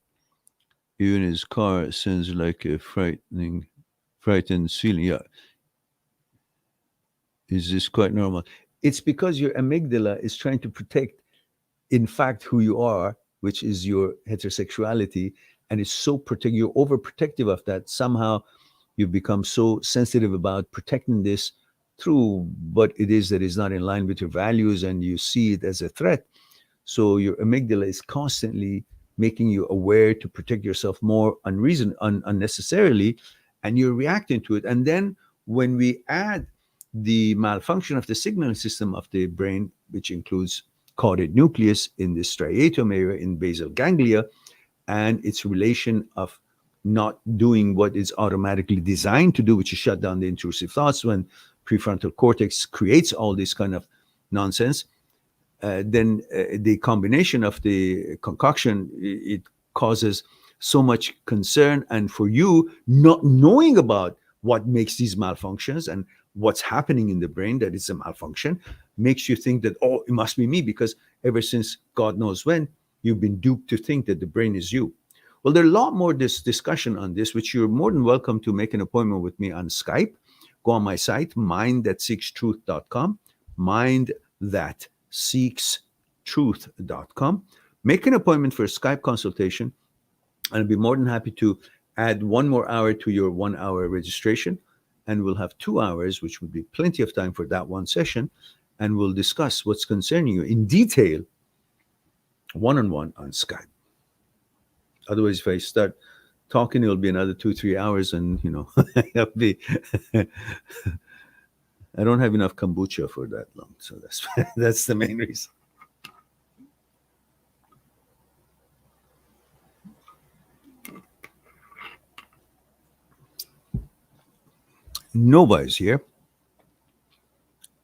Even his car sends like a frightened feeling. Yeah. Is this quite normal? It's because your amygdala is trying to protect, in fact, who you are, which is your heterosexuality, and it's so you're overprotective of that. Somehow you've become so sensitive about protecting this through what it is that is not in line with your values, and you see it as a threat. So your amygdala is constantly making you aware to protect yourself more unnecessarily, and you're reacting to it. And then when we add the malfunction of the signaling system of the brain, which includes caudate nucleus in the striatum area in basal ganglia, and its relation of not doing what is automatically designed to do, which is shut down the intrusive thoughts when prefrontal cortex creates all this kind of nonsense, then the combination of the concoction, it causes so much concern. And for you, not knowing about what makes these malfunctions and what's happening in the brain that is a malfunction, makes you think that, oh, it must be me, because ever since God knows when, you've been duped to think that the brain is you. Well, there's a lot more discussion on this, which you're more than welcome to make an appointment with me on Skype. Go on my site, mindthatseekstruth.com, mindthatseekstruth.com. Make an appointment for a Skype consultation, and I'll be more than happy to add 1 more hour to your 1 hour registration. And we'll have 2 hours, which would be plenty of time for that one session. And we'll discuss what's concerning you in detail, one-on-one on Skype. Otherwise, if I start talking, it'll be another 2-3 hours, and I'll be I don't have enough kombucha for that long, so that's the main reason. Nova is here.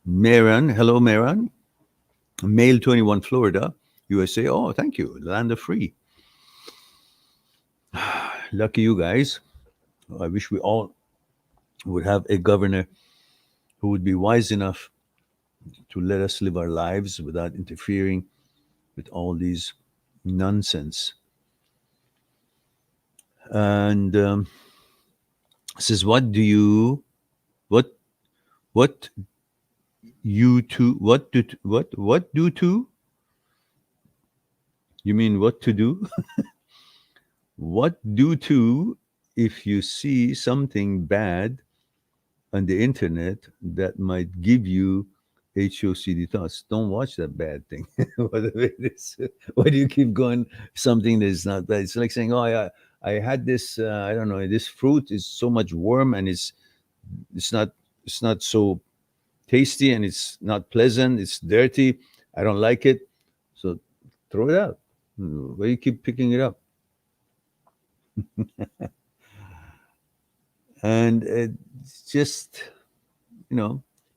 Mehran, hello, Mehran. Male 21, Florida. USA. Oh, thank you. Land of free. Lucky you guys. I wish we all would have a governor who would be wise enough to let us live our lives without interfering with all these nonsense. And says, what, what you to, what do to? You mean what to do? What do to if you see something bad on the internet that might give you HOCD thoughts? Don't watch that bad thing. Whatever it is. Why do you keep going something that's not bad? It's like saying, "Oh, I had this. I don't know. This fruit is so much worm, and it's not it's not so tasty, and it's not pleasant. It's dirty. I don't like it. So throw it out. Why do you keep picking it up?" And it's just,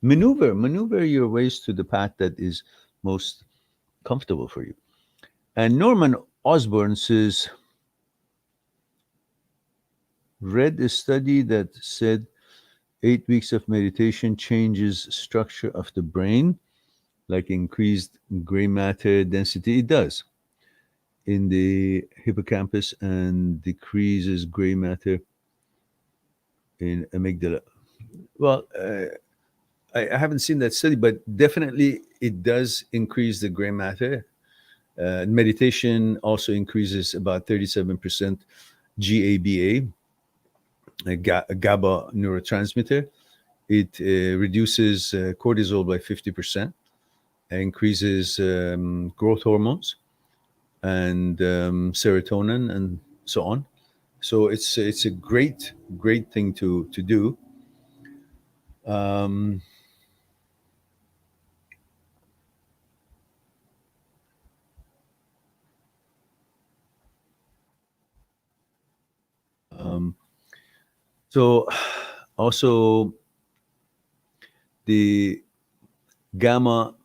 maneuver your ways to the path that is most comfortable for you. And Norman Osborne says, read a study that said 8 weeks of meditation changes structure of the brain, like increased gray matter density. It does in the hippocampus and decreases gray matter in amygdala. Well, I haven't seen that study, but definitely it does increase the gray matter. Meditation also increases about 37% GABA, a GABA neurotransmitter. It reduces cortisol by 50%, increases growth hormones and serotonin and so on. So it's a great thing to do. Um, um, so also the gamma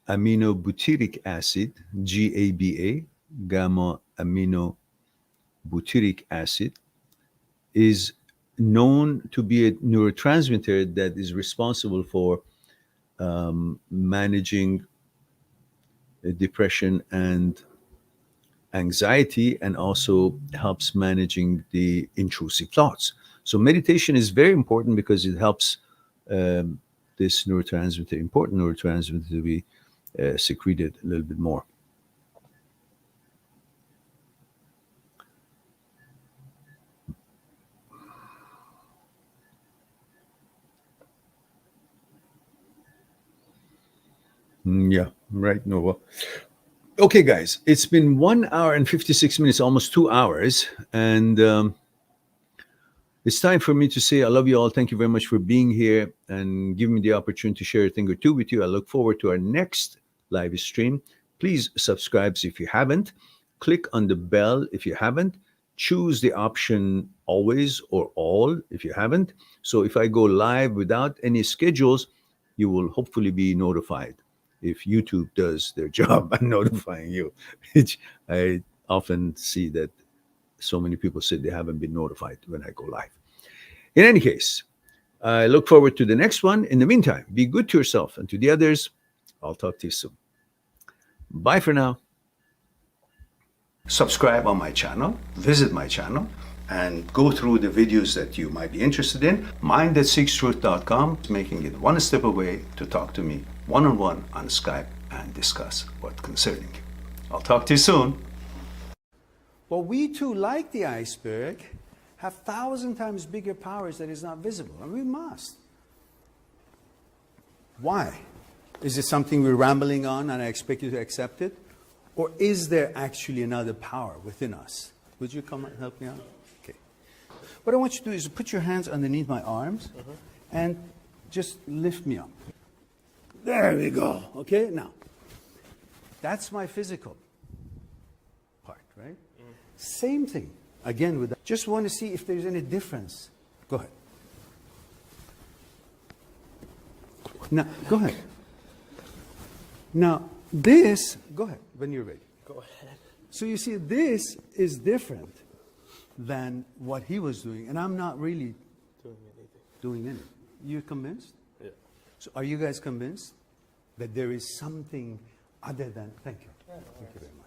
aminobutyric acid, GABA, gamma aminobutyric acid, is known to be a neurotransmitter that is responsible for managing depression and anxiety, and also helps managing the intrusive thoughts. So meditation is very important because it helps um, this neurotransmitter, important neurotransmitter, to be secreted a little bit more. Yeah, right, Nova. Okay, guys, it's been 1 hour and 56 minutes, almost 2 hours. And it's time for me to say I love you all. Thank you very much for being here and giving me the opportunity to share a thing or two with you. I look forward to our next live stream. Please subscribe if you haven't. Click on the bell if you haven't. Choose the option always or all if you haven't. So if I go live without any schedules, you will hopefully be notified if YouTube does their job and notifying you. Which I often see that so many people say they haven't been notified when I go live. In any case, I look forward to the next one. In the meantime, be good to yourself and to the others. I'll talk to you soon. Bye for now. Subscribe on my channel, visit my channel, and go through the videos that you might be interested in. Mind@seekstruth.com, making it one step away to talk to me one-on-one on Skype and discuss what's concerning you. I'll talk to you soon. Well, we too, like the iceberg, have 1,000 times bigger powers that is not visible, and we must. Why? Is it something we're rambling on and I expect you to accept it? Or is there actually another power within us? Would you come and help me out? Okay. What I want you to do is put your hands underneath my arms and just lift me up. There we go. Okay, now, that's my physical part, right? Same thing. Again, with that. Just want to see if there's any difference. Go ahead. Now, go ahead. Now, this, go ahead, when you're ready. Go ahead. So you see, this is different than what he was doing, and I'm not really Doing anything. doing anything. You convinced? Yeah. So are you guys convinced that there is something other than... Thank you. Thank you very much.